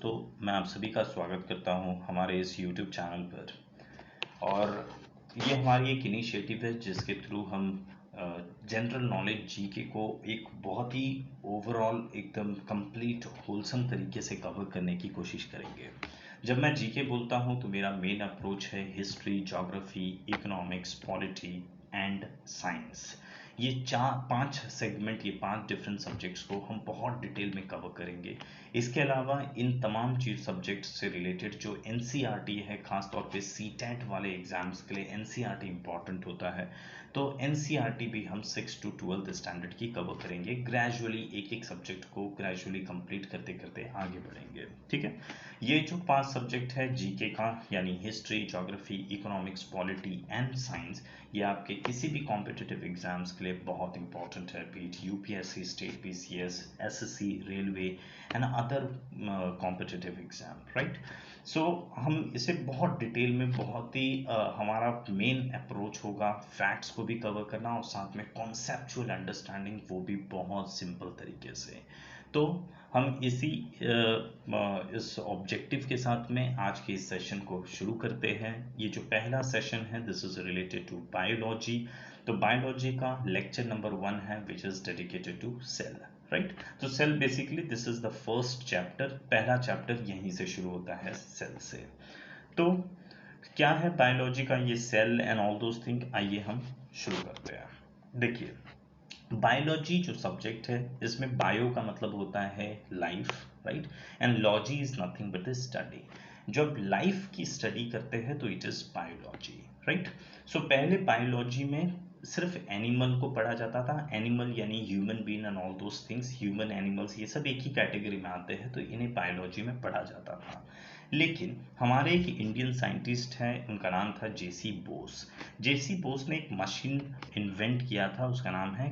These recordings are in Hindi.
दोस्तों, मैं आप सभी का स्वागत करता हूं हमारे इस YouTube चैनल पर। और ये हमारी एक इनिशिएटिव है जिसके थ्रू हम जनरल नॉलेज जीके को एक बहुत ही ओवरऑल एकदम कंप्लीट होलसम तरीके से कवर करने की कोशिश करेंगे। जब मैं जीके बोलता हूं तो मेरा मेन अप्रोच है history, geography, economics, polity and science. ये पांच सेगमेंट, ये पांच डिफरेंट सब्जेक्ट्स को हम बहुत डिटेल में कवर करेंगे। इसके अलावा इन तमाम चीज सब्जेक्ट्स से रिलेटेड जो एनसीईआरटी है, खासतौर पे सीटेट वाले एग्जाम्स के लिए एनसीईआरटी इंपॉर्टेंट होता है, तो एनसीईआरटी भी हम 6 to 12th स्टैंडर्ड की कवर करेंगे। ग्रेजुअली एक एक सब्जेक्ट को ग्रेजुअली कंप्लीट करते करते आगे बढ़ेंगे। ठीक है, ये जो पांच सब्जेक्ट है जीके का, यानी history, geography, economics, polity and science, ये आपके किसी भी कॉम्पिटिटिव एग्जाम्स के लिए बहुत इंपॉर्टेंट है, be it UPSC, state PCS, SSC, railway and other competitive exam, right. So हम इसे बहुत डिटेल में, बहुत ही हमारा मेन अप्रोच होगा फैक्ट्स को भी कवर करना और साथ में कॉन्सेप्चुअल अंडरस्टैंडिंग, वो भी बहुत सिंपल तरीके से। तो हम इस ऑब्जेक्टिव के साथ में आज के इस सेशन को शुरू करते हैं। ये जो पहला सेशन है, this is related to biology. तो बायोलॉजी का लेक्चर नंबर 1 है, which is dedicated to cell, right. तो cell basically this is the first chapter, पहला चैप्टर यहीं से शुरू होता है, सेल से। तो क्या है बायोलॉजी का ये cell and all those thing, आइए हम शुरू करते हैं। देखिए, बायोलॉजी जो सब्जेक्ट है, इसमें बायो का मतलब होता है life, right, and logy is nothing but the study. जब लाइफ की स्टडी करते हैं तो इट इज बायोलॉजी, राइट। सो पहले बायोलॉजी में सिर्फ एनिमल को पढ़ा जाता था। एनिमल यानी human being and all those things, human, animals, ये सब एक ही कैटेगरी में आते हैं, तो इन्हें बायोलॉजी में पढ़ा जाता था। लेकिन हमारे एक इंडियन साइंटिस्ट हैं, उनका नाम था जेसी बोस। जेसी बोस ने एक मशीन इन्वेंट किया था, उसका नाम है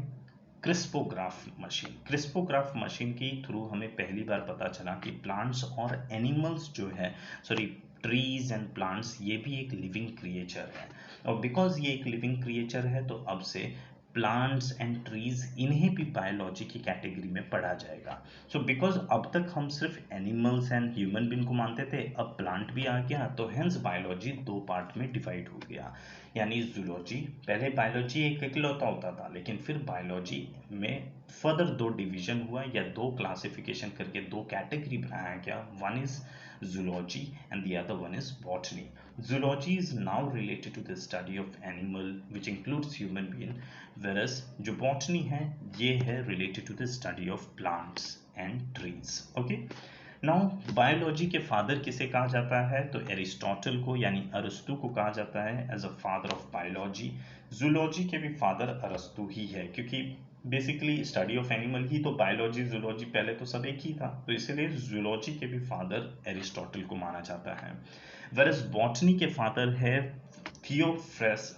क्रिस्पोग्राफ मशीन। क्रिस्पोग्राफ मशीन के थ्रू हमें पहली बार पता चला कि प्लांट्स और एनिमल्स जो है, सॉरी, ट्रीज एंड प्लांट्स, ये भी एक लिविंग क्रिएचर है। और बिकॉज ये एक लिविंग क्रिएचर है, तो अब से प्लांट्स एंड ट्रीज, इन्हें भी बायोलॉजी की कैटेगरी में पढ़ा जाएगा। सो बिकॉज अब तक हम सिर्फ एनिमल्स एंड ह्यूमन बीइंग को मानते थे, अब प्लांट भी आ गया, तो हेंस बायोलॉजी दो पार्ट में डिवाइड हो गया। यानी जूलॉजी, पहले बायोलॉजी एक इकलौता होता था, लेकिन फिर बायोलॉजी में फर्दर दो डिवीजन हुआ, या दो क्लासिफिकेशन करके दो कैटेगरी बनाया गया। One is zoology and the other one is botany. Zoology is now related to the study of animal which includes human being, whereas जो botany है ये है related to the study of plants and trees. Okay, now biology के फादर किसे कहा जाता है, तो एरिस्टोटल को, यानी अरस्तु को कहा जाता है as a father of biology. Zoology के भी फादर अरस्तु ही है, क्योंकि बेसिकली स्टडी ऑफ एनिमल ही तो बायोलॉजी, जूलॉजी पहले तो सब एक ही था, तो इसलिए जूलॉजी के भी फादर एरिस्टोटल को माना जाता है। वेरस बॉटनी के फादर है Theophrastus.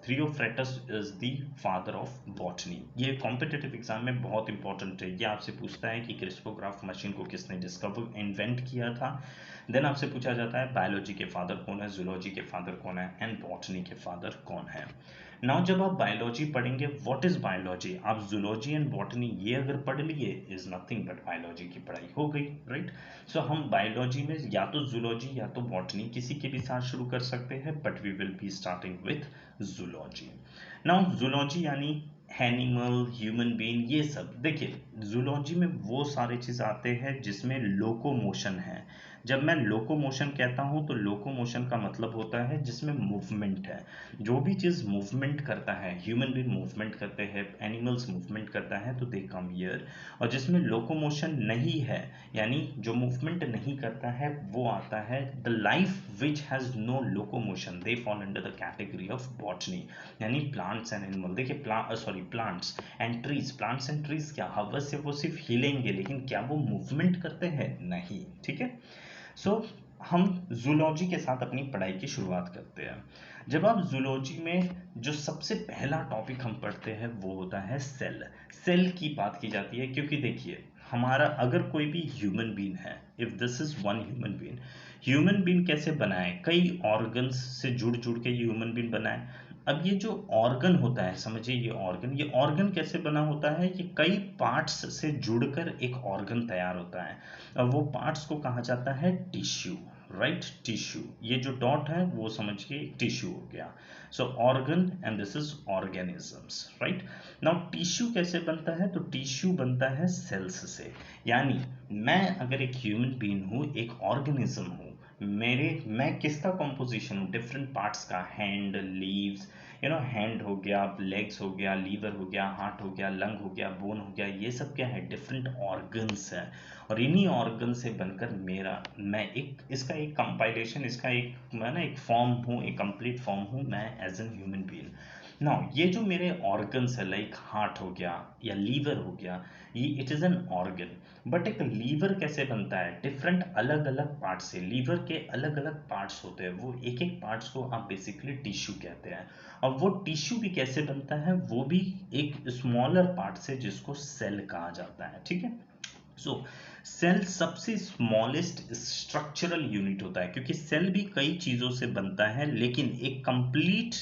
Theophrastus is the father of botany. ये कॉम्पिटिटिव एग्जाम में बहुत इंपॉर्टेंट है। ये आपसे पूछता है कि क्रिस्पोग्राफ मशीन को किसने डिस्कवर, इन्वेंट किया था। देन आपसे पूछा जाता है बायोलॉजी के फादर कौन है, जूलॉजी के फादर कौन है एंड बॉटनी के फादर कौन है। नाउ जब आप बायोलॉजी पढ़ेंगे, व्हाट इज बायोलॉजी, आप जूलॉजी एंड बॉटनी ये अगर पढ़ लिए, इज नथिंग बट बायोलॉजी की पढ़ाई हो गई, राइट। सो हम बायोलॉजी में या तो जूलॉजी या तो बॉटनी किसी के भी साथ शुरू कर सकते हैं, but we will be starting with zoology. Now zoology यानी एनिमल, ह्यूमन बीइंग, ये सब। देखिए, जूलॉजी में वो सारे चीज आते हैं जिसमें लोकोमोशन है। जब मैं लोकोमोशन कहता हूं तो लोकोमोशन का मतलब होता है जिसमें मूवमेंट है। जो भी चीज मूवमेंट करता है, ह्यूमन बीइंग मूवमेंट करते हैं, एनिमल्स मूवमेंट करता है, तो दे कम हियर। और जिसमें लोकोमोशन नहीं है, यानी जो मूवमेंट नहीं करता है, वो आता है the life which has no locomotion, they fall under the category of botany, यानी प्लांट्स एंड एनिमल। देखिए, plants and trees, plants and trees क्या हवा से वो सिर्फ हिलेंगे, लेकिन क्या वो मूवमेंट करते हैं? नहीं, ठीक है। सो हम जूलॉजी के साथ अपनी पढ़ाई की शुरुआत करते हैं। जब आप जूलॉजी में जो सबसे पहला टॉपिक हम पढ़ते हैं वो होता है सेल। सेल की बात की जाती है, क्योंकि देखिए, हमारा अगर कोई भी ह्यूमन बीइंग है, if this is one human being, human being कैसे बनाए, कई ऑर्गन्स से जुड़ जुड़ के ह्यूमन बीइंग बनाए। अब ये जो ऑर्गन होता है, समझिए ये ऑर्गन कैसे बना होता है, ये कई पार्ट्स से जुड़कर एक ऑर्गन तैयार होता है। अब वो पार्ट्स को कहा जाता है टिश्यू, राइट, टिश्यू। ये जो डॉट है वो समझिए टिश्यू हो गया। So organ and this is organisms, right. Now tissue कैसे बनता है, तो टिश्यू बनता है सेल्स से। यानी मैं अगर एक ह्यूमन बीइंग हूँ, एक ऑर्गेनिज्म हूँ, मैं किसका कॉम्पोजिशन हूँ, डिफरेंट पार्ट्स का, हैंड, लीव्स, हैंड हो गया, लेग्स हो गया, लीवर हो गया, हार्ट हो गया, लंग हो गया, बोन हो गया, ये सब क्या है, डिफरेंट ऑर्गन्स है। और इन्हीं ऑर्गन से बनकर मैं एक इसका एक कंपाइलेशन, इसका एक मैं ना एक फॉर्म हूँ, एक कंप्लीट फॉर्म हूँ मैं as an human being. Now ये जो मेरे ऑर्गन्स है, लाइक हार्ट हो गया या लीवर हो गया, ये it is an organ. But एक लीवर कैसे बनता है, डिफरेंट अलग अलग पार्ट से। लीवर के अलग अलग पार्ट्स होते हैं, वो एक एक पार्ट्स को आप बेसिकली टिश्यू कहते हैं। और वो टिश्यू भी कैसे बनता है, वो भी एक स्मॉलर पार्ट से, जिसको सेल कहा जाता है, ठीक है। सो सेल सबसे स्मॉलेस्ट स्ट्रक्चरल यूनिट होता है, क्योंकि सेल भी कई चीजों से बनता है, लेकिन एक कंप्लीट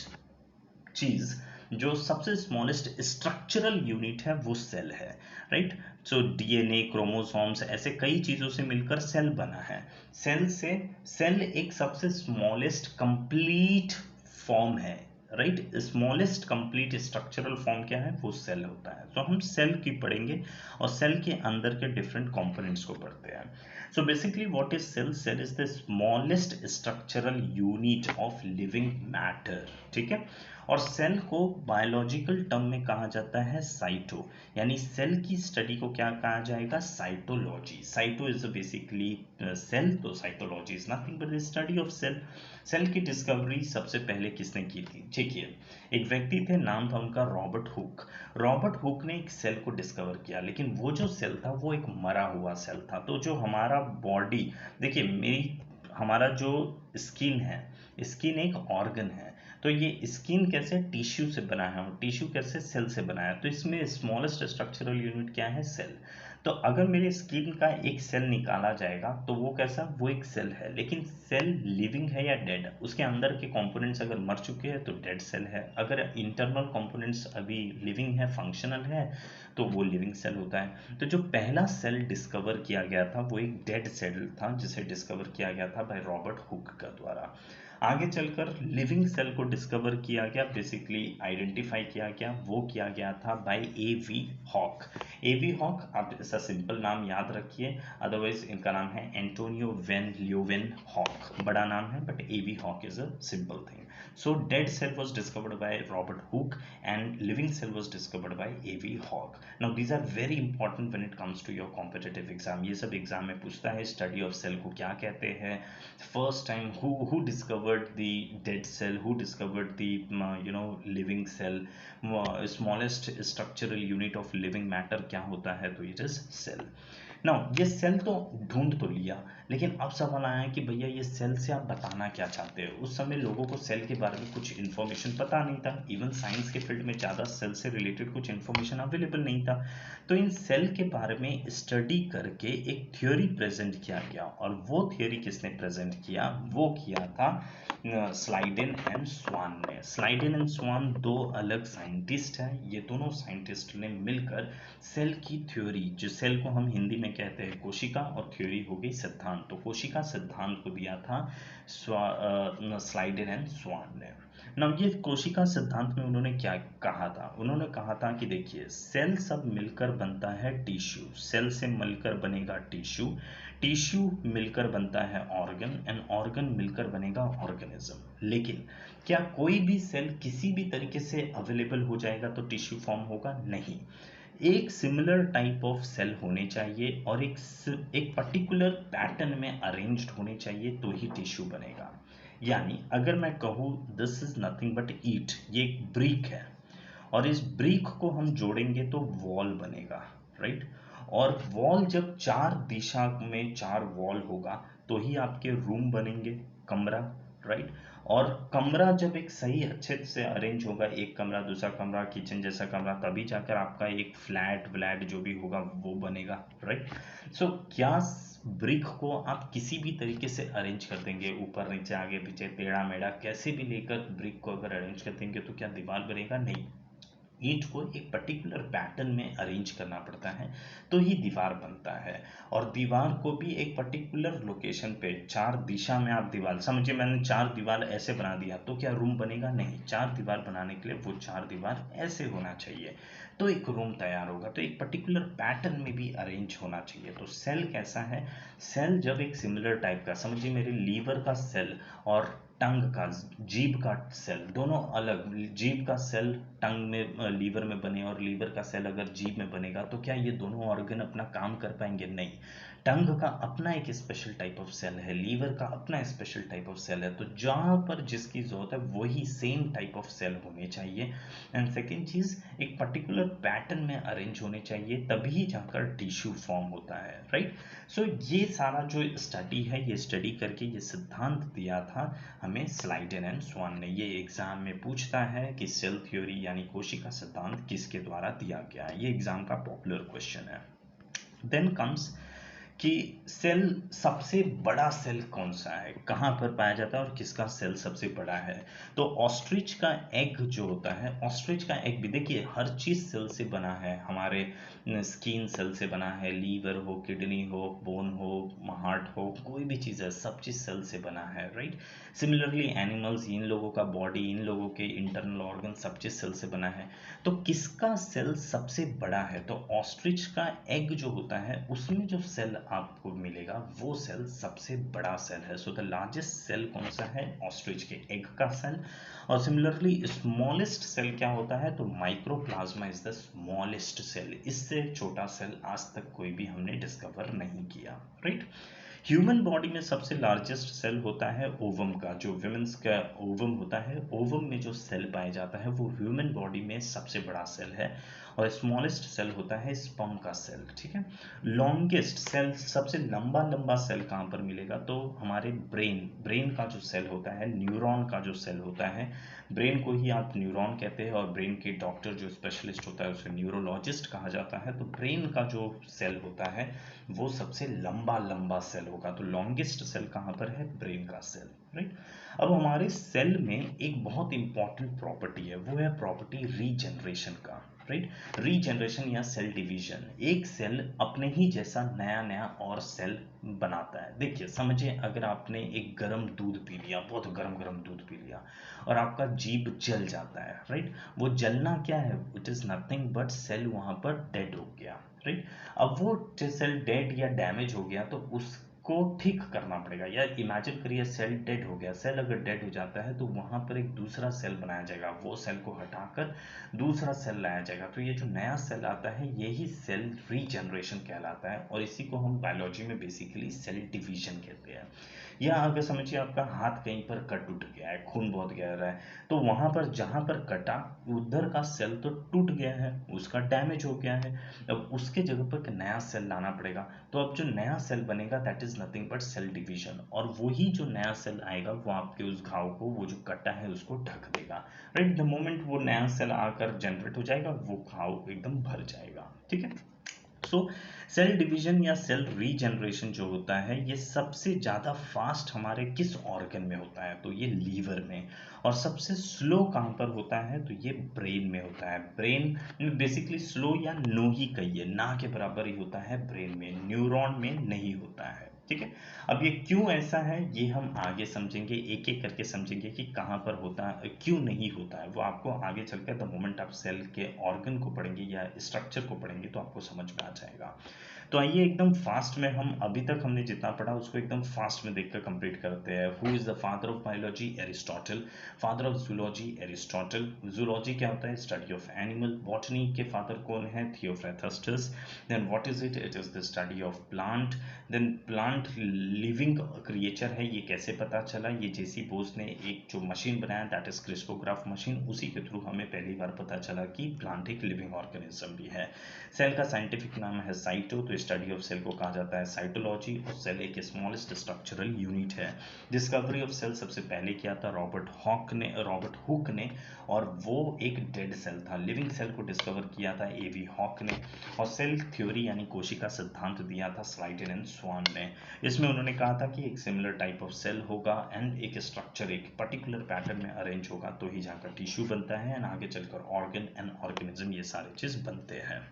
चीज जो सबसे स्मॉलेस्ट स्ट्रक्चरल यूनिट है वो सेल है, राइट। सो डीएनए, क्रोमोसोम्स, ऐसे कई चीजों से मिलकर सेल बना है। सेल एक सबसे स्मॉलेस्ट कंप्लीट फॉर्म है, right. Smallest complete structural form क्या है, वो सेल होता है। तो हम सेल की पढ़ेंगे और सेल के अंदर के डिफरेंट कंपोनेंट्स को पढ़ते हैं। So basically what is cell? Cell is the smallest structural unit of living matter, ठीक है। और सेल को बायोलॉजिकल टर्म में कहा जाता है साइटो, यानी सेल की स्टडी को क्या कहा जाएगा, cytology. Cyto is basically cell, तो cytology is nothing but the study of cell. Cell की डिस्कवरी सबसे पहले किसने की थी, देखिए एक व्यक्ति थे, नाम था उनका रॉबर्ट हुक। रॉबर्ट हुक ने एक सेल को डिस्कवर किया, लेकिन वो जो सेल था वो एक मरा हुआ सेल था। तो जो हमारा बॉडी, देखिए हमारा जो स्किन है, स्किन एक ऑर्गन है, तो ये स्किन कैसे टिश्यू से बना है और टिश्यू कैसे सेल से बना है। तो इसमें स्मॉलेस्ट स्ट्रक्चरल यूनिट क्या है, सेल। तो अगर मेरे स्किन का एक सेल निकाला जाएगा तो वो कैसा, वो एक सेल है। लेकिन सेल लिविंग है या डेड, उसके अंदर के कंपोनेंट्स अगर मर चुके हैं तो डेड सेल है। अगर इंटरनल कंपोनेंट्स अभी लिविंग है, फंक्शनल है, तो वो लिविंग सेल होता है। तो जो पहला सेल डिस्कवर किया गया था वो एक डेड सेल था, जिसे डिस्कवर किया गया था बाय रॉबर्ट हुक का द्वारा। आगे चलकर लिविंग सेल को डिस्कवर किया गया, बेसिकली आइडेंटिफाई किया गया, वो किया गया था by AV hoc. AV hoc, आप ऐसा सिंपल नाम याद रखिए, अदरवाइज इनका नाम है एंटोनियो वैन ल्यूवेनहॉक, बड़ा नाम है, but AV hawk is a simple thing. So dead cell was discovered by Robert Hooke and living cell was discovered by A.V. Hawke. Now these are very important when it comes to your competitive exam. ये सब एग्जाम में पूछता है, स्टडी ऑफ सेल को क्या कहते हैं, first time who discovered the dead cell, who discovered the living cell, smallest structural unit of living matter क्या होता है, तो it is cell. नाउ ये सेल तो ढूंढ तो लिया, लेकिन अब सवाल आया कि भैया ये सेल से आप बताना क्या चाहते हो। उस समय लोगों को सेल के बारे में कुछ इन्फॉर्मेशन पता नहीं था, इवन साइंस के फील्ड में ज़्यादा सेल से रिलेटेड कुछ इन्फॉर्मेशन अवेलेबल नहीं था। तो इन सेल के बारे में स्टडी करके एक थ्योरी प्रेजेंट किया गया, और वो थ्योरी किसने प्रेजेंट किया, वो किया था स्लाइडेन एंड स्वान ने। स्लाइडेन एंड स्वान दो अलग साइंटिस्ट हैं, ये दोनों साइंटिस्ट ने मिलकर सेल की थ्योरी, जो सेल को हम हिंदी में कहते हैं कोशिका, और थ्योरी हो गई सिद्धांत, तो कोशिका सिद्धांत को दिया था स्लाइडेन एंड स्वान ने। ना ये कोशिका सिद्धांत में उन्होंने क्या कहा था, उन्होंने कहा था कि देखिए सेल सब मिलकर बनता है टिश्यू, सेल से मिलकर बनेगा टिश्यू, टिश्यू मिलकर बनता है ऑर्गन, एंड ऑर्गन मिलकर बनेगा ऑर्गेनिज्म। लेकिन क्या कोई भी सेल किसी भी तरीके से अवेलेबल हो जाएगा तो टिश्यू फॉर्म होगा, नहीं। एक सिमिलर टाइप ऑफ सेल होने चाहिए और एक पर्टिकुलर पैटर्न में अरेंज्ड होने चाहिए, तो ही टिश्यू बनेगा। यानी अगर मैं कहूँ दिस इज नथिंग बट ईट, ये एक ब्रिक है, और इस ब्रिक को हम जोड़ेंगे तो वॉल बनेगा, राइट। और वॉल जब चार दिशा में चार वॉल होगा तो ही आपके रूम बनेंगे, कमरा, राइट। और कमरा जब एक सही अच्छे से अरेंज होगा, एक कमरा दूसरा कमरा किचन जैसा कमरा, तभी जाकर आपका एक फ्लैट व्लैट जो भी होगा वो बनेगा, राइट। सो क्या ब्रिक को आप किसी भी तरीके से अरेंज कर देंगे, ऊपर नीचे आगे पीछे टेढ़ा मेढ़ा कैसे भी लेकर ब्रिक को अगर अरेंज कर देंगे तो क्या दीवार बनेगा? नहीं। ईंट को एक पर्टिकुलर पैटर्न में अरेंज करना पड़ता है तो ही दीवार बनता है। और दीवार को भी एक पर्टिकुलर लोकेशन पे, चार दिशा में आप दीवार समझिए, मैंने चार दीवार ऐसे बना दिया तो क्या रूम बनेगा? नहीं। चार दीवार बनाने के लिए वो चार दीवार ऐसे होना चाहिए तो एक रूम तैयार होगा। तो एक पर्टिकुलर पैटर्न में भी अरेंज होना चाहिए। तो सेल कैसा है? सेल जब एक सिमिलर टाइप का, समझिए मेरे लीवर का सेल और टंग का, जीभ का सेल दोनों अलग, जीभ का सेल टंग में लीवर में बने और लीवर का सेल अगर जीभ में बनेगा तो क्या ये दोनों ऑर्गन अपना काम कर पाएंगे? नहीं। टंग का अपना एक स्पेशल टाइप ऑफ सेल है, लीवर का अपना स्पेशल टाइप ऑफ सेल है। तो जहां पर जिसकी जरूरत है वही सेम टाइप ऑफ सेल होने चाहिए। एंड सेकेंड चीज, एक पर्टिकुलर पैटर्न में अरेंज होने चाहिए तभी जाकर टिश्यू फॉर्म होता है, राइट। सो ये सारा जो स्टडी है, ये स्टडी करके ये सिद्धांत दिया था हमें स्लाइडेन एंड स्वान ने। ये एग्जाम में पूछता है कि सेल थ्योरी यानी कोशिका सिद्धांत किसके द्वारा दिया गया है। ये एग्जाम का पॉपुलर क्वेश्चन है। देन कम्स कि सेल, सबसे बड़ा सेल कौन सा है, कहाँ पर पाया जाता है और किसका सेल सबसे बड़ा है? तो ऑस्ट्रिच का एग जो होता है, ऑस्ट्रिच का एग भी देखिए हर चीज सेल से बना है। हमारे स्किन सेल से बना है, लीवर हो, किडनी हो, बोन हो, हार्ट हो, कोई भी चीज़ है, सब चीज़ सेल से बना है, राइट। सिमिलरली एनिमल्स, इन लोगों का बॉडी, इन लोगों के इंटरनल ऑर्गन, सब चीज़ सेल से बना है। तो किसका सेल सबसे बड़ा है? तो ऑस्ट्रिच का एग जो होता है उसमें जो सेल आपको मिलेगा वो सेल सबसे बड़ा सेल है। सो द लार्जेस्ट सेल कौन सा है? ऑस्ट्रिच के एग का सेल। और सिमिलरली स्मॉलेस्ट सेल क्या होता है? तो microplasma is the smallest cell. इससे छोटा सेल आज तक कोई भी हमने डिस्कवर नहीं किया, राइट। ह्यूमन बॉडी में सबसे लार्जेस्ट सेल होता है ओवम का, जो विमेंस का ओवम होता है, ओवम में जो सेल पाया जाता है वो ह्यूमन बॉडी में सबसे बड़ा सेल है। और स्मॉलेस्ट सेल होता है स्पर्म का सेल, ठीक है। लॉन्गेस्ट सेल, सबसे लंबा लंबा सेल कहाँ पर मिलेगा? तो हमारे ब्रेन, ब्रेन का जो सेल होता है, न्यूरॉन का जो सेल होता है, ब्रेन को ही आप न्यूरॉन कहते हैं और ब्रेन के डॉक्टर जो स्पेशलिस्ट होता है उसे न्यूरोलॉजिस्ट कहा जाता है। तो ब्रेन का जो सेल होता है वो सबसे लंबा लंबा सेल होगा। तो लॉन्गेस्ट सेल कहाँ पर है? ब्रेन का सेल, राइट। अब हमारे सेल में एक बहुत इंपॉर्टेंट प्रॉपर्टी है, वो है प्रॉपर्टी रीजनरेशन का, राइट। रीजनरेशन या सेल डिवीजन, एक सेल अपने ही जैसा नया नया और सेल बनाता है। देखिए समझिए, अगर आपने एक गर्म दूध पी लिया, बहुत गरम गरम दूध पी लिया और आपका जीभ जल जाता है, राइट। वो जलना क्या है? It is nothing but cell वहां पर डेड हो गया, राइट। अब वो सेल डेड या डैमेज हो गया तो उसको ठीक करना पड़ेगा। या इमेजिन करिए सेल डेड हो गया, सेल अगर डेड हो जाता है तो वहां पर एक दूसरा सेल बनाया जाएगा, वो सेल को हटाकर दूसरा सेल लाया जाएगा। तो ये जो नया सेल आता है यही सेल रीजनरेशन कहलाता है और इसी को हम बायोलॉजी में बेसिकली सेल डिवीजन कहते हैं। या अगर समझिए आपका हाथ कहीं पर कट उठ गया है, खून बहुत गहरा है, तो वहां पर जहां पर कटा उधर का सेल तो टूट गया है, उसका डैमेज हो गया है। अब उसके जगह पर एक नया सेल लाना पड़ेगा। तो अब जो नया सेल बनेगा that is nothing but cell division, और वही जो नया सेल आएगा वो आपके उस घाव को, वो जो कटा है उसको ढक देगा, राइट। द मोमेंट वो नया सेल आकर जनरेट हो जाएगा वो घाव एकदम भर जाएगा, ठीक है। सो सेल डिवीजन या सेल रीजनरेशन जो होता है ये सबसे ज़्यादा फास्ट हमारे किस ऑर्गन में होता है? तो ये लीवर में। और सबसे स्लो कहाँ पर होता है? तो ये ब्रेन में होता है। ब्रेन में बेसिकली स्लो या नो ही कहिए, ना के बराबर ही होता है ब्रेन में, न्यूरॉन में नहीं होता है, ठीक है। अब ये क्यों ऐसा है ये हम आगे समझेंगे, एक एक करके समझेंगे कि कहाँ पर होता है, क्यों नहीं होता है, वो आपको आगे चलकर द मोमेंट आप सेल के ऑर्गन को पढ़ेंगे या स्ट्रक्चर को पढ़ेंगे तो आपको समझ में आ जाएगा। तो आइए एकदम फास्ट में, हम अभी तक हमने जितना पढ़ा उसको एकदम फास्ट में देखकर कंप्लीट करते हैं। Who is the father of biology? Aristotle. Father of zoology? Aristotle. Zoology क्या होता है? Study of animal. बॉटनी के फादर कौन है? Theophrastus. Then what is it? It is the study of plant. Then plant living creature है, ये कैसे पता चला? ये जेसी बोस ने एक जो मशीन बनाया दैट इज क्रिस्पोग्राफ मशीन, उसी के थ्रू हमें पहली बार पता चला कि प्लांट एक लिविंग ऑर्गेनिज्म भी है। सेल का साइंटिफिक नाम है साइटो, तो स्टडी ऑफ सेल को कहा जाता है साइटोलॉजी, और सेल एक स्मॉलेस्ट स्ट्रक्चरल यूनिट है। डिस्कवरी ऑफ सेल सबसे पहले किया था रॉबर्ट हुक ने, और वो एक डेड सेल था। लिविंग सेल को डिस्कवर किया था एवी हॉक ने, और सेल थ्योरी यानी कोशिका सिद्धांत दिया था स्लाइटन एंड स्वान ने। इसमें उन्होंने कहा था कि एक सिमिलर टाइप ऑफ सेल होगा एंड एक स्ट्रक्चर एक पर्टिकुलर पैटर्न में अरेंज होगा तो ही जाकर टिश्यू बनता है एंड आगे चलकर ऑर्गन एंड ऑर्गेनिज्म, ये सारे चीज बनते हैं।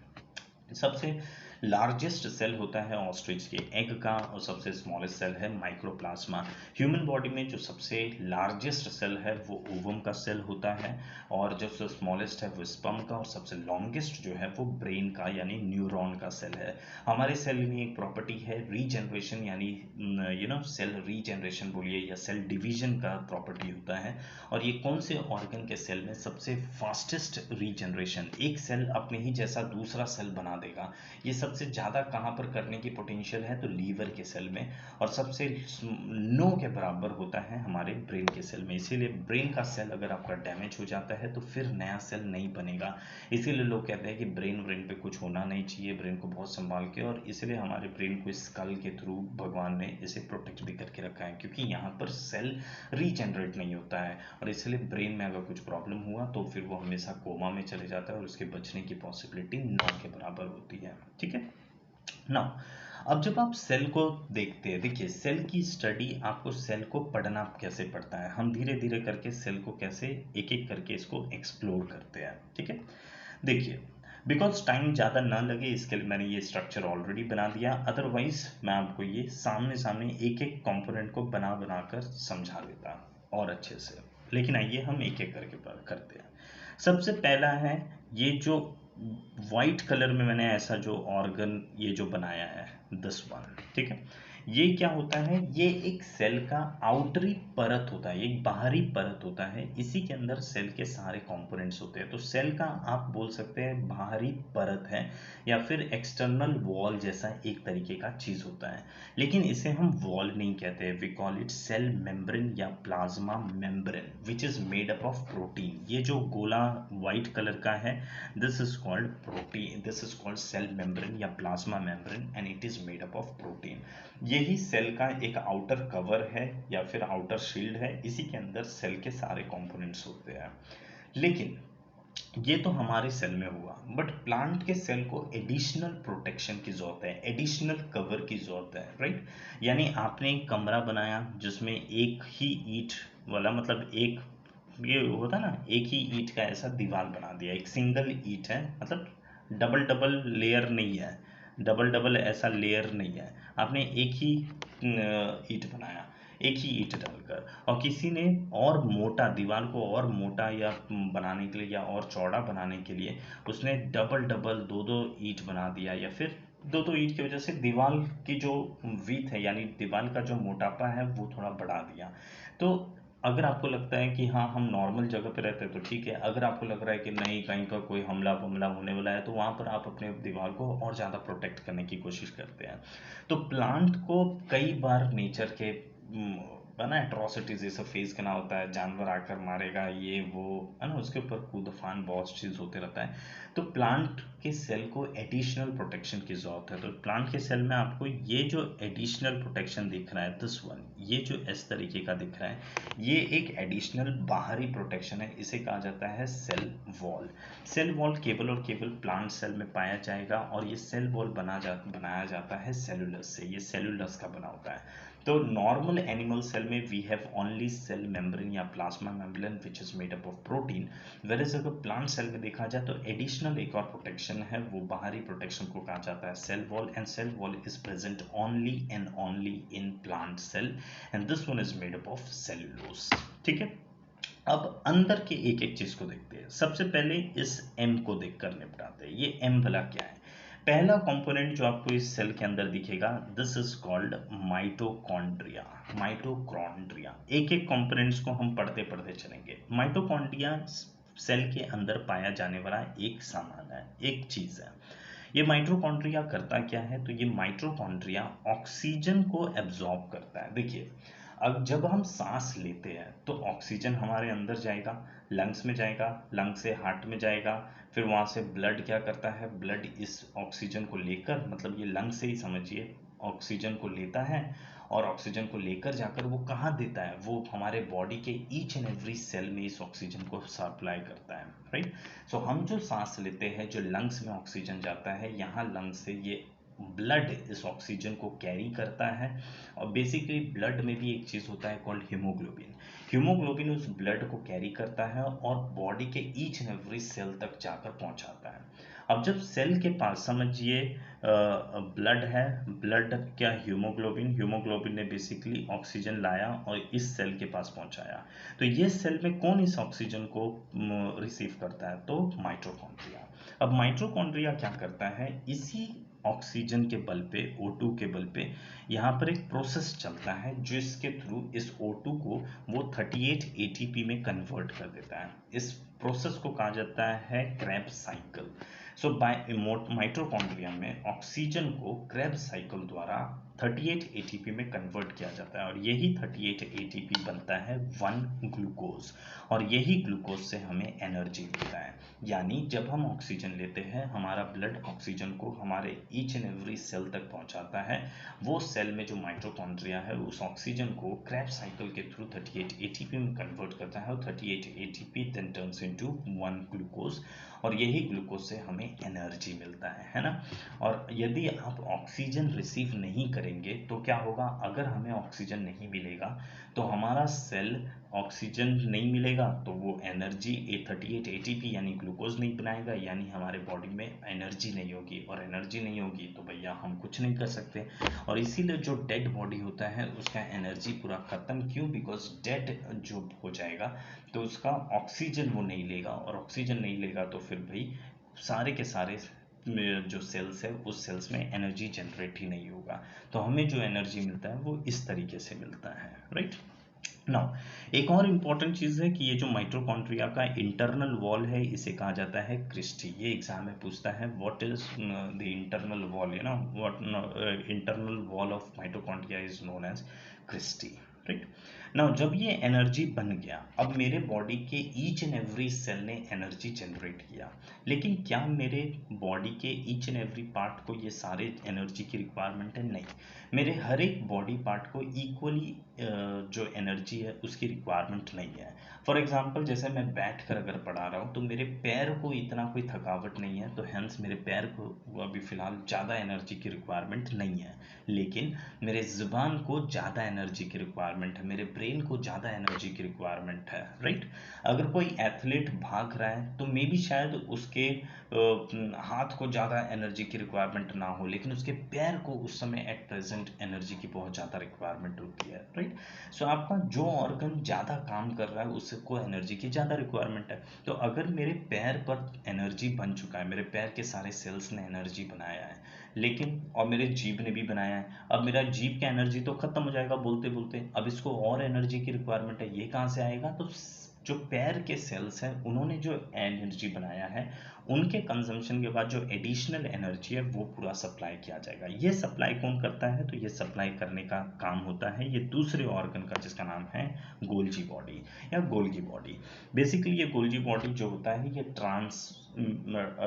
सबसे लार्जेस्ट सेल होता है ऑस्ट्रिच के एग का, और सबसे स्मॉलेस्ट सेल है माइक्रोप्लाज्मा। ह्यूमन बॉडी में जो सबसे लार्जेस्ट सेल है वो ओवम का सेल होता है, और जो स्मॉलेस्ट है वो स्पर्म का, और सबसे लॉन्गेस्ट जो है वो ब्रेन का यानी न्यूरॉन का सेल है। हमारे सेल में एक प्रॉपर्टी है रीजनरेशन, यानी सेल रीजनरेशन बोलिए या सेल डिवीजन का प्रॉपर्टी होता है। और ये कौन से ऑर्गन के सेल में सबसे फास्टेस्ट रीजनरेशन, एक सेल अपने ही जैसा दूसरा सेल बना देगा, ये सबसे ज़्यादा कहाँ पर करने की पोटेंशियल है, तो लीवर के सेल में, और सबसे नो के बराबर होता है हमारे ब्रेन के सेल में। इसीलिए ब्रेन का सेल अगर आपका डैमेज हो जाता है तो फिर नया सेल नहीं बनेगा। इसीलिए लोग कहते हैं कि ब्रेन पे कुछ होना नहीं चाहिए, ब्रेन को बहुत संभाल के, और इसीलिए हमारे ब्रेन को स्कल के थ्रू भगवान ने इसे प्रोटेक्ट भी करके रखा है, क्योंकि यहाँ पर सेल रीजनरेट नहीं होता है, और इसलिए ब्रेन में अगर कुछ प्रॉब्लम हुआ तो फिर वो हमेशा कोमा में चले जाता है और उसके बचने की पॉसिबिलिटी 9 के बराबर होती है। ठीक है ना। अब जब आप सेल को देखते हैं, देखिए सेल की स्टडी, आपको सेल को पढ़ना कैसे पड़ता है, हम धीरे धीरे करके सेल को कैसे एक एक करके इसको एक्सप्लोर करते हैं। ठीक है, देखिए बिकॉज टाइम ज़्यादा ना लगे इसके लिए मैंने ये स्ट्रक्चर ऑलरेडी बना दिया, अदरवाइज मैं आपको ये सामने सामने एक एक कंपोनेंट को बना कर समझा देता और अच्छे से, लेकिन आइए हम एक एक करके करते हैं। सबसे पहला है ये जो वाइट कलर में मैंने ऐसा जो ऑर्गन ये जो बनाया है दिस वन, ठीक है, ये क्या होता है, ये एक सेल का आउटरी परत होता है, एक बाहरी परत होता है, इसी के अंदर सेल के सारे कंपोनेंट्स होते हैं। तो सेल का आप बोल सकते हैं बाहरी परत है या फिर एक्सटर्नल वॉल जैसा एक तरीके का चीज होता है, लेकिन इसे हम वॉल नहीं कहते, we call it cell membrane या plasma membrane which is made up of protein. ये जो गोला व्हाइट कलर का है this is called protein, this is called cell membrane या plasma membrane and it is made up of protein. यही सेल का एक आउटर कवर है या फिर आउटर शील्ड है, इसी के अंदर सेल के सारे कंपोनेंट्स होते हैं। लेकिन ये तो हमारे सेल में हुआ, बट प्लांट के सेल को एडिशनल प्रोटेक्शन की जरूरत है, एडिशनल कवर की जरूरत है, राइट। यानी आपने एक कमरा बनाया जिसमें एक ही ईंट वाला, मतलब एक ये होता ना, एक ही ईंट का ऐसा दीवार बना दिया, एक सिंगल ईंट है, मतलब डबल डबल लेयर नहीं है, डबल डबल ऐसा लेयर नहीं है, आपने एक ही ईंट बनाया, एक ही ईंट डालकर, और किसी ने और मोटा दीवार को और मोटा या बनाने के लिए या और चौड़ा बनाने के लिए उसने डबल डबल दो दो ईंट बना दिया, या फिर दो दो ईंट की वजह से दीवार की जो विड्थ है यानी दीवार का जो मोटापा है वो थोड़ा बढ़ा दिया। तो अगर आपको लगता है कि हाँ हम नॉर्मल जगह पे रहते हैं तो ठीक है, अगर आपको लग रहा है कि नहीं कहीं का कोई हमला होने वाला है तो वहाँ पर आप अपने दीवार को और ज़्यादा प्रोटेक्ट करने की कोशिश करते हैं। तो प्लांट को कई बार नेचर के है ना एट्रोसिटीज ये सब फेस करना होता है, जानवर आकर मारेगा ये वो, है ना, उसके ऊपर कूदफान बहुत चीज़ होते रहता है। तो प्लांट के सेल को एडिशनल प्रोटेक्शन की जरूरत है। तो प्लांट के सेल में आपको ये जो एडिशनल प्रोटेक्शन दिख रहा है दिस वन, ये जो इस तरीके का दिख रहा है, ये एक एडिशनल बाहरी प्रोटेक्शन है, इसे कहा जाता है सेल वॉल। सेल वॉल केवल और केवल प्लांट सेल में पाया जाएगा, और ये सेल वॉल बनाया जाता है सेलुलस से, ये सेलुलस का बना होता है। तो नॉर्मल एनिमल सेल में we have only cell membrane या plasma membrane which is made up of protein, whereas अगर प्लांट सेल में देखा जाए तो एडिशनल एक और प्रोटेक्शन है, वो बाहरी प्रोटेक्शन को कहा जाता है cell wall, and cell wall is present only and only in plant cell and this one is made up of cellulose. ठीक है, अब अंदर के एक एक चीज को देखते हैं। सबसे पहले इस एम को देखकर निपटाते हैं। ये एम भला क्या है? पहला कंपोनेंट जो आपको इस सेल के अंदर दिखेगा this is called mitochondria. Mitochondria, एक एक कंपोनेंट्स को हम पढ़ते पढ़ते चलेंगे। माइटोकॉन्ड्रिया सेल के अंदर पाया जाने वाला एक सामान है, एक चीज है। ये माइटोकॉन्ड्रिया करता क्या है? तो ये माइटोकॉन्ड्रिया ऑक्सीजन को एब्जॉर्ब करता है। देखिए अब जब हम सांस लेते हैं तो ऑक्सीजन हमारे अंदर जाएगा, लंग्स में जाएगा, लंग्स से हार्ट में जाएगा, फिर वहाँ से ब्लड क्या करता है, ब्लड इस ऑक्सीजन को लेकर, मतलब ये लंग्स से ही समझिए, ऑक्सीजन को लेता है और ऑक्सीजन को लेकर जाकर वो कहाँ देता है, वो हमारे बॉडी के ईच एंड एवरी सेल में इस ऑक्सीजन को सप्लाई करता है, राइट। सो हम जो सांस लेते हैं, जो लंग्स में ऑक्सीजन जाता है, यहाँ लंग्स से ये ब्लड इस ऑक्सीजन को कैरी करता है। और बेसिकली ब्लड में भी एक चीज़ होता है कॉल्ड हीमोग्लोबिन। हीमोग्लोबिन उस ब्लड को कैरी करता है और बॉडी के ईच एंड एवरी सेल तक जाकर पहुंचाता है। अब जब सेल के पास समझिए ब्लड है, ब्लड क्या, हीमोग्लोबिन ने बेसिकली ऑक्सीजन लाया और इस सेल के पास पहुंचाया। तो ये सेल में कौन इस ऑक्सीजन को रिसीव करता है, तो माइटोकॉन्ड्रिया। अब माइटोकॉन्ड्रिया क्या करता है, इसी ऑक्सीजन के बल पे, O2 के बल पे यहाँ पर एक प्रोसेस चलता है जिसके थ्रू इस O2 को वो 38 ATP में कन्वर्ट कर देता है। इस प्रोसेस को कहा जाता है क्रेब्स साइकिल। सो बाय माइटोकॉन्ड्रिया में ऑक्सीजन को क्रेब्स साइकिल द्वारा 38 ATP में कन्वर्ट किया जाता है और यही 38 ATP बनता है 1 ग्लूकोज और यही ग्लूकोज से हमें एनर्जी मिलता है। यानी जब हम ऑक्सीजन लेते हैं, हमारा ब्लड ऑक्सीजन को हमारे ईच एंड एवरी सेल तक पहुंचाता है। वो सेल में जो माइटोकॉन्ड्रिया है उस ऑक्सीजन को क्रेब्स साइकिल के थ्रू 38 ATP में कन्वर्ट करता है और 38 ATP then turns into 1 glucose और यही ग्लूकोज से हमें एनर्जी मिलता है ना। और यदि आप ऑक्सीजन रिसीव नहीं करेंगे तो क्या होगा, अगर हमें ऑक्सीजन नहीं मिलेगा तो हमारा सेल ऑक्सीजन नहीं मिलेगा तो वो एनर्जी 38 ATP यानी ग्लूकोज नहीं बनाएगा, यानी हमारे बॉडी में एनर्जी नहीं होगी और एनर्जी नहीं होगी तो भैया हम कुछ नहीं कर सकते। और इसीलिए जो डेड बॉडी होता है उसका एनर्जी पूरा खत्म, क्यों, बिकॉज डेड जो हो जाएगा तो उसका ऑक्सीजन वो नहीं लेगा और ऑक्सीजन नहीं लेगा तो फिर भाई सारे के सारे जो सेल्स है उस सेल्स में एनर्जी जनरेट ही नहीं होगा। तो हमें जो एनर्जी मिलता है वो इस तरीके से मिलता है, राइट। नाउ एक और इम्पॉर्टेंट चीज़ है कि ये जो माइटोकॉन्ड्रिया का इंटरनल वॉल है इसे कहा जाता है क्रिस्टी। ये एग्जाम में पूछता है what is the internal wall, you know what internal wall of mitochondria is known as cristae, right. Now जब ये एनर्जी बन गया, अब मेरे बॉडी के ईच एंड एवरी सेल ने एनर्जी जनरेट किया, लेकिन क्या मेरे बॉडी के ईच एंड एवरी पार्ट को ये सारे एनर्जी की रिक्वायरमेंट है? नहीं। मेरे हर एक बॉडी पार्ट को इक्वली जो एनर्जी है उसकी रिक्वायरमेंट नहीं है। फॉर एग्जांपल जैसे मैं बैठ कर अगर पढ़ा रहा हूँ तो मेरे पैर को इतना कोई थकावट नहीं है, तो हेंस मेरे पैर को अभी फ़िलहाल ज़्यादा एनर्जी की रिक्वायरमेंट नहीं है। लेकिन मेरे ज़ुबान को ज़्यादा एनर्जी की रिक्वायरमेंट है, मेरे ब्रेन को ज़्यादा एनर्जी की रिक्वायरमेंट है, राइट। अगर कोई एथलीट भाग रहा है तो मे बी शायद उसके हाथ को ज़्यादा एनर्जी की रिक्वायरमेंट ना हो, लेकिन उसके पैर को उस समय एट प्रेजेंट एनर्जी की बहुत ज़्यादा रिक्वायरमेंट होती है, राइट। सो आपका जो ऑर्गन ज़्यादा काम कर रहा है उसको एनर्जी की ज़्यादा रिक्वायरमेंट है। तो अगर मेरे पैर पर एनर्जी बन चुका है, मेरे पैर के सारे सेल्स ने एनर्जी बनाया है, लेकिन और मेरे जीभ ने भी बनाया है, अब मेरा जीभ का एनर्जी तो खत्म हो जाएगा बोलते बोलते, अब इसको और एनर्जी की रिक्वायरमेंट है, ये कहाँ से आएगा? तो जो पैर के सेल्स हैं उन्होंने जो एनर्जी बनाया है उनके कंजम्पशन के बाद जो एडिशनल एनर्जी है वो पूरा सप्लाई किया जाएगा। ये सप्लाई कौन करता है? तो ये सप्लाई करने का काम होता है ये दूसरे ऑर्गन का जिसका नाम है गोल्जी बॉडी या गोल्गी बॉडी। बेसिकली ये गोल्जी बॉडी जो होता है ये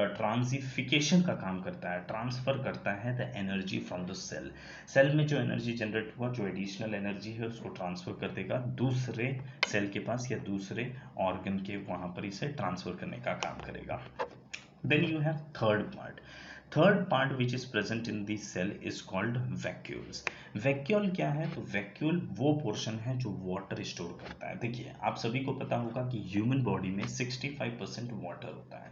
ट्रांसिफिकेशन का काम करता है, ट्रांसफर करता है the energy from the cell. Cell में जो एनर्जी जनरेट हुआ, जो एडिशनल एनर्जी है उसको ट्रांसफर कर देगा दूसरे सेल के पास या दूसरे ऑर्गन के वहां पर इसे ट्रांसफर करने का काम करेगा। Then you have third part. Third part which is present in the cell is called vacuoles. Vacuole क्या है? तो वैक्यूल वो पोर्शन है जो वाटर स्टोर करता है। देखिए आप सभी को पता होगा कि ह्यूमन बॉडी में 65% वाटर होता है,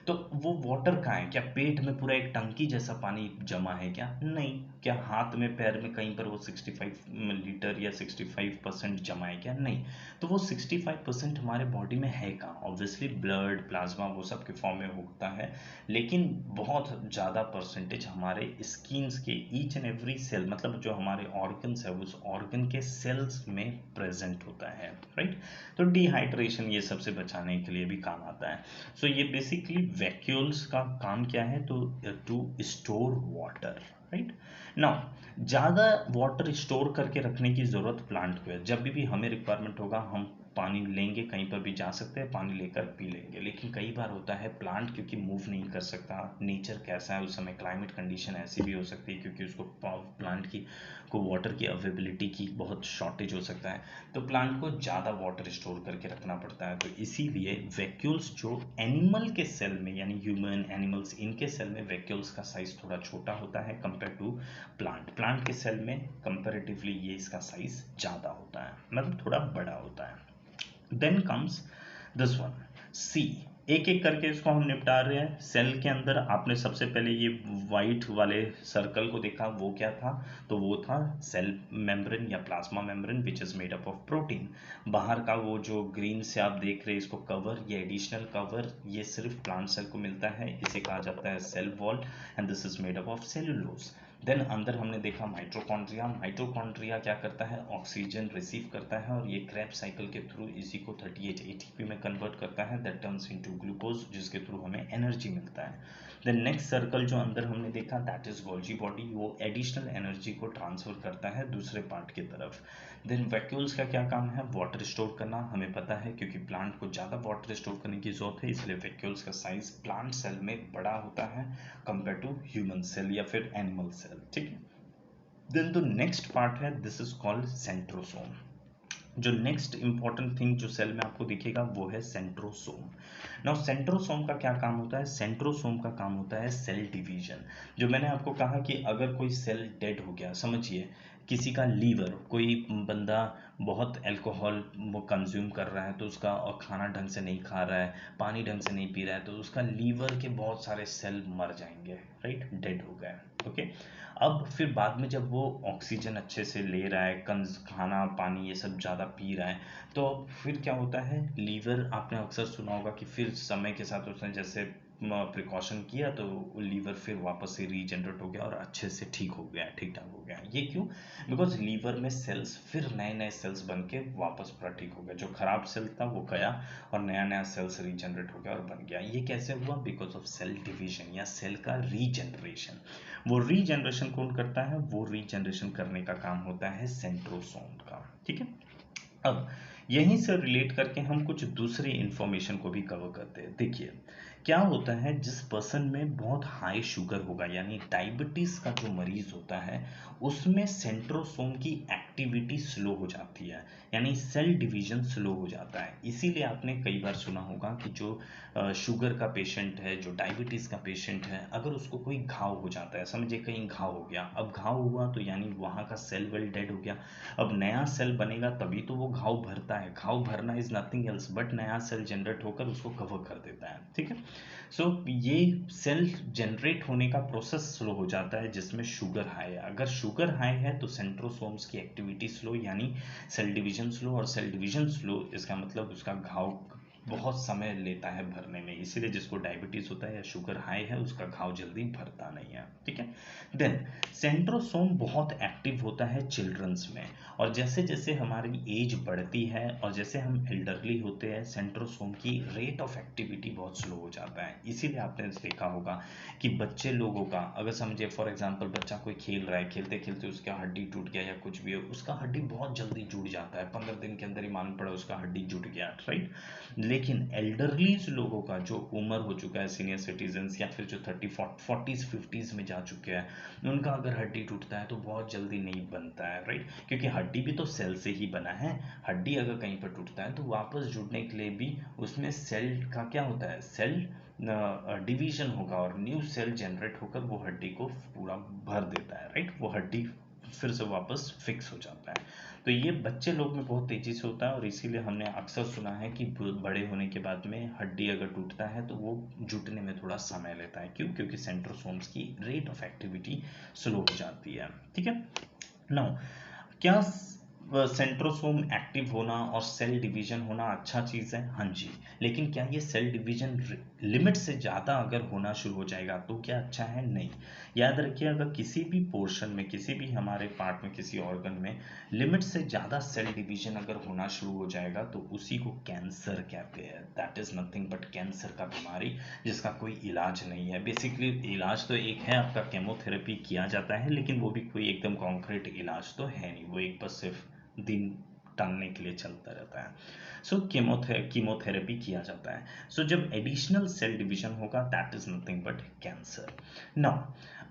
तो वो वाटर कहाँ है? क्या पेट में पूरा एक टंकी जैसा पानी जमा है क्या? नहीं। क्या हाथ में पैर में कहीं पर वो 65 लीटर या 65% जमा है क्या? नहीं। तो वो 65% हमारे बॉडी में है कहाँ? ऑब्वियसली ब्लड, प्लाज्मा वो सब के फॉर्म में होता है, लेकिन बहुत ज़्यादा परसेंटेज हमारे स्किन्स के ईच एंड एवरी सेल, मतलब जो हमारे ऑर्गन्स है उस ऑर्गन के सेल्स में प्रेजेंट होता है, राइट। तो डिहाइड्रेशन ये सबसे बचाने के लिए भी काम आता है। सो ये बेसिकली वैक्यूल्स का काम क्या है? तो to store water, right. Now ज़्यादा वाटर स्टोर करके रखने की ज़रूरत प्लांट को है। जब भी हमें रिक्वायरमेंट होगा हम पानी लेंगे, कहीं पर भी जा सकते हैं, पानी लेकर पी लेंगे। लेकिन कई बार होता है प्लांट क्योंकि मूव नहीं कर सकता, नेचर कैसा है उस समय, क्लाइमेट कंडीशन ऐसी भी हो सकती है क्योंकि उसको प्लांट की को वाटर की अवेलेबिलिटी की बहुत शॉर्टेज हो सकता है, तो प्लांट को ज़्यादा वाटर स्टोर करके रखना पड़ता है। तो इसीलिए वैक्यूल्स जो एनिमल के सेल में, यानी ह्यूमन, एनिमल्स, इनके सेल में वैक्यूल्स का साइज थोड़ा छोटा होता है कंपेयर टू प्लांट के सेल में कंपेरेटिवली ये इसका साइज ज़्यादा होता है, मतलब थोड़ा बड़ा होता है। देन कम्स दिस वन, सी। एक एक करके इसको हम निपटा रहे हैं। सेल के अंदर आपने सबसे पहले ये वाइट वाले सर्कल को देखा, वो क्या था? तो वो था सेल मेम्ब्रेन या plasma membrane which is made up of protein. बाहर का वो जो ग्रीन से आप देख रहे हैं इसको कवर, ये एडिशनल कवर, ये सिर्फ प्लांट सेल को मिलता है, इसे कहा जाता है cell wall and this is made up of cellulose. Then अंदर हमने देखा माइटोकॉन्ड्रिया। माइटोकॉन्ड्रिया क्या करता है? ऑक्सीजन रिसीव करता है और ये क्रेब्स साइकिल के थ्रू इसी को 38 एटीपी में कन्वर्ट करता है, दैट टर्न्स इनटू ग्लूकोज, जिसके थ्रू हमें एनर्जी मिलता है। देन नेक्स्ट सर्कल जो अंदर हमने देखा दैट इज गोल्जी बॉडी, वो एडिशनल एनर्जी को ट्रांसफर करता है दूसरे पार्ट की तरफ। देन वैक्यूल्स का क्या काम है? वाटर स्टोर करना, हमें पता है क्योंकि प्लांट को ज़्यादा वाटर स्टोर करने की जरूरत है, इसलिए वैक्यूल्स का साइज प्लांट सेल में बड़ा होता है कंपेयर टू ह्यूमन सेल या फिर एनिमल सेल, ठीक है। देन द नेक्स्ट पार्ट है, दिस इज कॉल्ड सेंट्रोसोम। जो नेक्स्ट इंपॉर्टेंट थिंग जो सेल में आपको दिखेगा वो है सेंट्रोसोम। नाउ सेंट्रोसोम का क्या काम होता है? सेंट्रोसोम का काम होता है सेल डिवीजन। जो मैंने आपको कहा कि अगर कोई सेल डेड हो गया, समझिए किसी का लीवर, कोई बंदा बहुत अल्कोहल वो कंज्यूम कर रहा है तो उसका, और खाना ढंग से नहीं खा रहा है, पानी ढंग से नहीं पी रहा है, तो उसका लीवर के बहुत सारे सेल मर जाएंगे, राइट, डेड हो गए, ओके। अब फिर बाद में जब वो ऑक्सीजन अच्छे से ले रहा है, खाना पानी ये सब ज़्यादा पी रहा है, तो फिर क्या होता है, लीवर, आपने अक्सर सुना होगा कि फिर समय के साथ उसने जैसे प्रिकॉशन किया तो लीवर फिर वापस से रीजनरेट हो गया और अच्छे से ठीक हो गया, ठीक ठाक हो गया। ये क्यों? बिकॉज लीवर में सेल्स, फिर नए नए सेल्स बन के वापस पूरा ठीक हो गया, जो खराब सेल था वो गया और नया नया सेल्स रीजनरेट हो गया और बन गया। ये कैसे हुआ? बिकॉज ऑफ सेल डिवीजन या सेल का रीजनरेशन। वो रीजनरेशन कौन करता है? वो रीजनरेशन करने का काम होता है सेंट्रोसोम का, ठीक है। अब यहीं से रिलेट करके हम कुछ दूसरी इंफॉर्मेशन को भी कवर करते हैं। देखिए क्या होता है, जिस पर्सन में बहुत हाई शुगर होगा, यानी डायबिटीज का जो मरीज होता है, उसमें सेंट्रोसोम की एक्टिविटी स्लो हो जाती है, यानी सेल डिवीजन स्लो हो जाता है। इसीलिए आपने कई बार सुना होगा कि जो शुगर का पेशेंट है, जो डायबिटीज का पेशेंट है, अगर उसको कोई घाव हो जाता है, समझिए कहीं घाव हो गया, अब घाव हुआ तो यानी वहाँ का सेल वेल डेड हो गया, अब नया सेल बनेगा तभी तो वो घाव भरता है। घाव भरना इज नथिंग एल्स बट नया सेल जनरेट होकर उसको कवर कर देता है, ठीक है। सो ये सेल जनरेट होने का प्रोसेस स्लो हो जाता है जिसमें शुगर हाई है। अगर शुगर हाई है तो सेंट्रोसोम्स की एक्टिविटी स्लो, यानी सेल डिवीजन स्लो, और सेल डिवीजन स्लो इसका मतलब उसका घाव बहुत समय लेता है भरने में, इसीलिए जिसको डायबिटीज होता है या शुगर हाई है उसका घाव जल्दी भरता नहीं है, ठीक है। देन सेंट्रोसोम बहुत एक्टिव होता है चिल्ड्रंस में, और जैसे जैसे हमारी एज बढ़ती है और जैसे हम एल्डरली होते हैं, सेंट्रोसोम की रेट ऑफ एक्टिविटी बहुत स्लो हो जाता है। इसीलिए आपने देखा होगा कि बच्चे लोगों का, अगर समझे फॉर एग्जांपल बच्चा कोई खेल रहा है, खेलते खेलते उसका हड्डी टूट गया या कुछ भी हो, उसका हड्डी बहुत जल्दी जुड़ जाता है, 15 दिन के अंदर ही मालूम पड़ा उसका हड्डी जुट गया, राइट। लेकिन एल्डरलीज लोगों का जो उम्र हो चुका है, सीनियर सिटीजन्स या फिर जो 30 40 40s 50s में जा चुके हैं, उनका अगर हड्डी टूटता है तो बहुत जल्दी नहीं बनता है, राइट, क्योंकि हड्डी भी तो सेल से ही बना है। हड्डी अगर कहीं पर टूटता है तो वापस जुड़ने के लिए भी उसमें सेल का क्या होता है, सेल डिवीजन होगा और न्यू सेल जनरेट होकर वो हड्डी को पूरा भर देता है, राइट, वो हड्डी फिर से वापस फिक्स हो जाता है। तो ये बच्चे लोग में बहुत तेजी से होता है और इसीलिए हमने अक्सर सुना है कि बड़े होने के बाद में हड्डी अगर टूटता है तो वो जुटने में थोड़ा समय लेता है। क्यों? क्योंकि सेंट्रोसोम्स की रेट ऑफ एक्टिविटी स्लो हो जाती है, ठीक है। नाउ क्या सेंट्रोसोम एक्टिव होना और सेल डिवीजन होना अच्छा चीज़ है, हाँ जी। लेकिन क्या ये सेल डिवीजन लिमिट से ज़्यादा अगर होना शुरू हो जाएगा तो क्या अच्छा है? नहीं। याद रखिए, अगर किसी भी पोर्शन में, किसी भी हमारे पार्ट में, किसी ऑर्गन में लिमिट से ज़्यादा सेल डिवीजन अगर होना शुरू हो जाएगा तो उसी को कैंसर कहते हैं। That is nothing but cancer का बीमारी, जिसका कोई इलाज नहीं है। बेसिकली इलाज तो एक है, आपका केमोथेरेपी किया जाता है, लेकिन वो भी कोई एकदम कॉन्क्रीट इलाज तो है नहीं, वो एक बस सिर्फ दिन टालने के लिए चलता रहता है। सो कीमोथेरेपी किया जाता है। सो जब एडिशनल सेल डिवीजन होगा, that is nothing but cancer. Now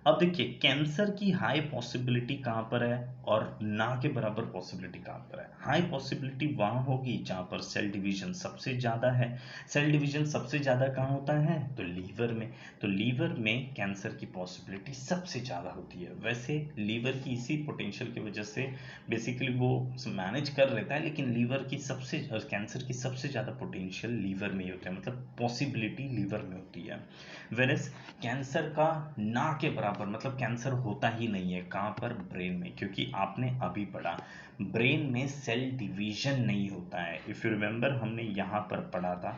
अब देखिए, कैंसर की हाई पॉसिबिलिटी कहाँ पर है और ना के बराबर पॉसिबिलिटी कहाँ पर है? हाई पॉसिबिलिटी वहाँ होगी जहाँ पर सेल डिवीजन सबसे ज़्यादा है। सेल डिवीजन सबसे ज़्यादा कहाँ होता है? तो लीवर में। तो लीवर में कैंसर की पॉसिबिलिटी सबसे ज़्यादा होती है। वैसे लीवर की इसी पोटेंशियल की वजह से बेसिकली वो मैनेज कर लेता है, लेकिन लीवर की सबसे कैंसर की सबसे ज़्यादा पोटेंशियल लीवर में ही होता है, मतलब पॉसिबिलिटी लीवर में होती है। वेरस कैंसर का ना के बराबर, मतलब कैंसर होता ही नहीं है कहाँ पर? ब्रेन में। क्योंकि आपने अभी पढ़ा ब्रेन में सेल डिवीजन नहीं होता है। इफ़ यू रिमेंबर, हमने यहाँ पर पढ़ा था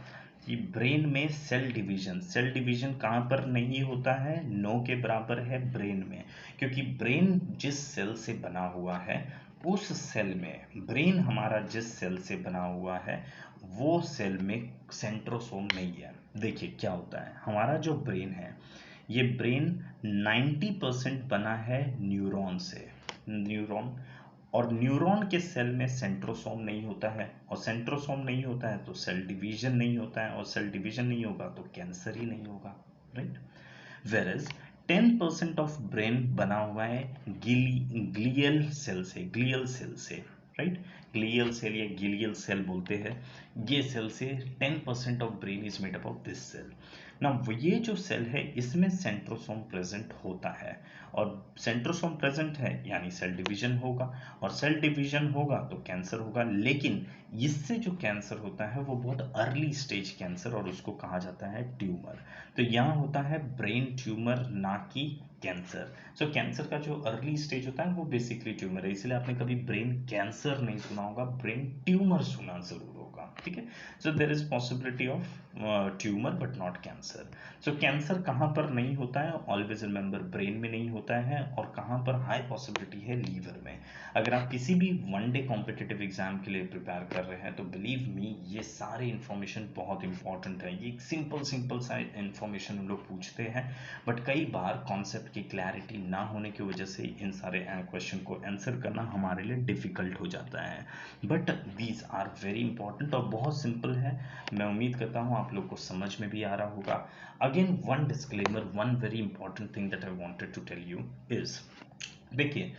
कि ब्रेन में सेल डिवीजन कहाँ पर नहीं होता है? नो के बराबर है ब्रेन में। क्योंकि ब्रेन जिस सेल से बना हुआ है, उस सेल में, ब्रेन हमारा जिस सेल से बना हुआ है वो सेल में सेंट्रोसोम नहीं है। देखिए क्या होता है, हमारा जो ब्रेन है, ये ब्रेन 90% बना है न्यूरॉन से। न्यूरॉन, और न्यूरॉन के सेल में सेंट्रोसोम नहीं होता है, और सेंट्रोसोम नहीं होता है तो सेल डिवीजन नहीं होता है, और सेल डिवीजन नहीं होगा तो कैंसर ही नहीं होगा, राइट। वेरस 10% ऑफ ब्रेन बना हुआ है ग्लियल सेल से, राइट। ग्लियल सेल या गिलियल सेल बोलते हैं, ये सेल से 10% of brain is made up of this cell. ना ये जो सेल है इसमें सेंट्रोसोम प्रेजेंट होता है, और सेंट्रोसोम प्रेजेंट है यानी सेल डिवीजन होगा, और सेल डिवीजन होगा तो कैंसर होगा। लेकिन इससे जो कैंसर होता है वो बहुत अर्ली स्टेज कैंसर, और उसको कहा जाता है ट्यूमर। तो यहाँ होता है ब्रेन ट्यूमर, ना कि कैंसर। सो कैंसर का जो अर्ली स्टेज होता है वो बेसिकली ट्यूमर है, इसलिए आपने कभी ब्रेन कैंसर नहीं सुना होगा, ब्रेन ट्यूमर सुना जरूर होगा, ठीक है। So there is possibility of tumour but not cancer. So cancer कहाँ पर नहीं होता है? ऑलवेज रिमेंबर, ब्रेन में नहीं होता है। और कहाँ पर हाई पॉसिबिलिटी है? लीवर में। अगर आप किसी भी वनडे कॉम्पिटिटिव एग्जाम के लिए प्रिपेयर कर रहे हैं तो बिलीव मी, ये सारे इंफॉर्मेशन बहुत इंपॉर्टेंट है। ये सिंपल सा इंफॉर्मेशन हम लोग पूछते हैं, बट कई बार कॉन्सेप्ट की क्लैरिटी ना होने की वजह से इन सारे क्वेश्चन को आंसर करना हमारे लिए डिफिकल्ट हो जाता है। But these are very important और बहुत सिंपल है। मैं उम्मीद करता हूँ आप लोग को समझ में भी आ रहा होगा। Again one disclaimer, one very important thing that I wanted to tell you is, देखिए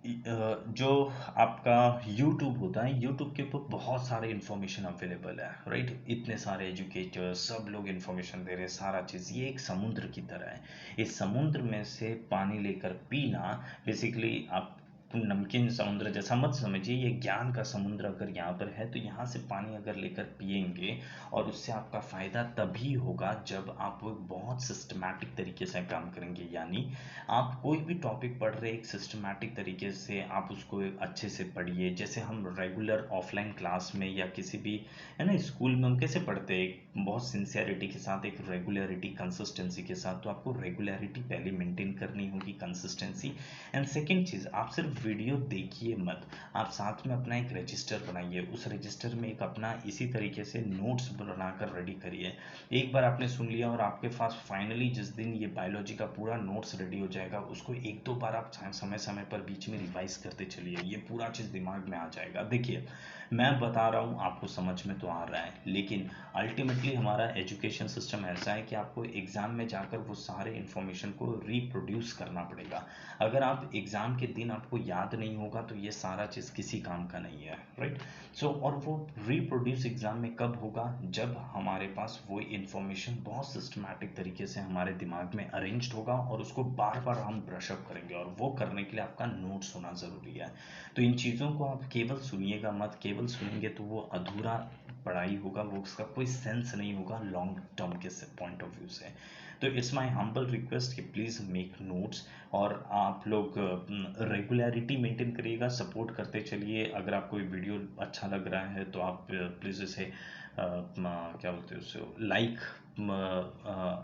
जो आपका YouTube होता है, YouTube के ऊपर बहुत सारे इन्फॉर्मेशन अवेलेबल है, राइट। इतने सारे एजुकेटर्स, सब लोग इन्फॉर्मेशन दे रहे हैं, सारा चीज़ ये एक समुद्र की तरह है। इस समुद्र में से पानी लेकर पीना, बेसिकली आप नमकीन समुद्र जैसा मत समझिए, ये ज्ञान का समुद्र अगर यहाँ पर है तो यहाँ से पानी अगर लेकर पिएंगे, और उससे आपका फ़ायदा तभी होगा जब आप बहुत सिस्टमैटिक तरीके से काम करेंगे। यानी आप कोई भी टॉपिक पढ़ रहे एक सिस्टमैटिक तरीके से आप उसको अच्छे से पढ़िए। जैसे हम रेगुलर ऑफलाइन क्लास में या किसी भी, है ना, स्कूल में हम कैसे पढ़ते हैं, बहुत सिंसियरिटी के साथ, एक रेगुलरिटी, कंसिस्टेंसी के साथ। तो आपको रेगुलरिटी पहले मेंटेन करनी होगी, कंसिस्टेंसी। एंड सेकेंड चीज़, आप सिर्फ वीडियो देखिए मत, आप साथ में अपना एक रजिस्टर बनाइए। उस रजिस्टर में एक अपना इसी तरीके से नोट्स बनाकर रेडी करिए। एक बार आपने सुन लिया और आपके पास फाइनली जिस दिन ये बायोलॉजी का पूरा नोट्स रेडी हो जाएगा, उसको एक दो बार आप समय समय पर बीच में रिवाइज करते चलिए, ये पूरा चीज़ दिमाग में आ जाएगा। देखिए मैं बता रहा हूँ, आपको समझ में तो आ रहा है, लेकिन अल्टीमेटली हमारा एजुकेशन सिस्टम ऐसा है कि आपको एग्ज़ाम में जाकर वो सारे इन्फॉर्मेशन को रिप्रोड्यूस करना पड़ेगा। अगर आप एग्ज़ाम के दिन आपको याद नहीं होगा तो ये सारा चीज़ किसी काम का नहीं है, राइट। सो और वो रिप्रोड्यूस एग्ज़ाम में कब होगा? जब हमारे पास वो इन्फॉर्मेशन बहुत सिस्टमैटिक तरीके से हमारे दिमाग में अरेंज्ड होगा, और उसको बार बार हम ब्रशअप करेंगे, और वो करने के लिए आपका नोट्स होना ज़रूरी है। तो इन चीज़ों को आप केवल सुनिएगा मत, केवल सुनेंगे तो वो अधूरा पढ़ाई होगा वो उसका कोई सेंस नहीं होगा लॉन्ग टर्म के पॉइंट ऑफ व्यू से। तो इट्स माय हम्बल रिक्वेस्ट कि प्लीज़ मेक नोट्स, और आप लोग रेगुलरिटी मेंटेन करिएगा, सपोर्ट करते चलिए। अगर आपको ये वीडियो अच्छा लग रहा है तो आप प्लीज़ इसे क्या बोलते हैं उससे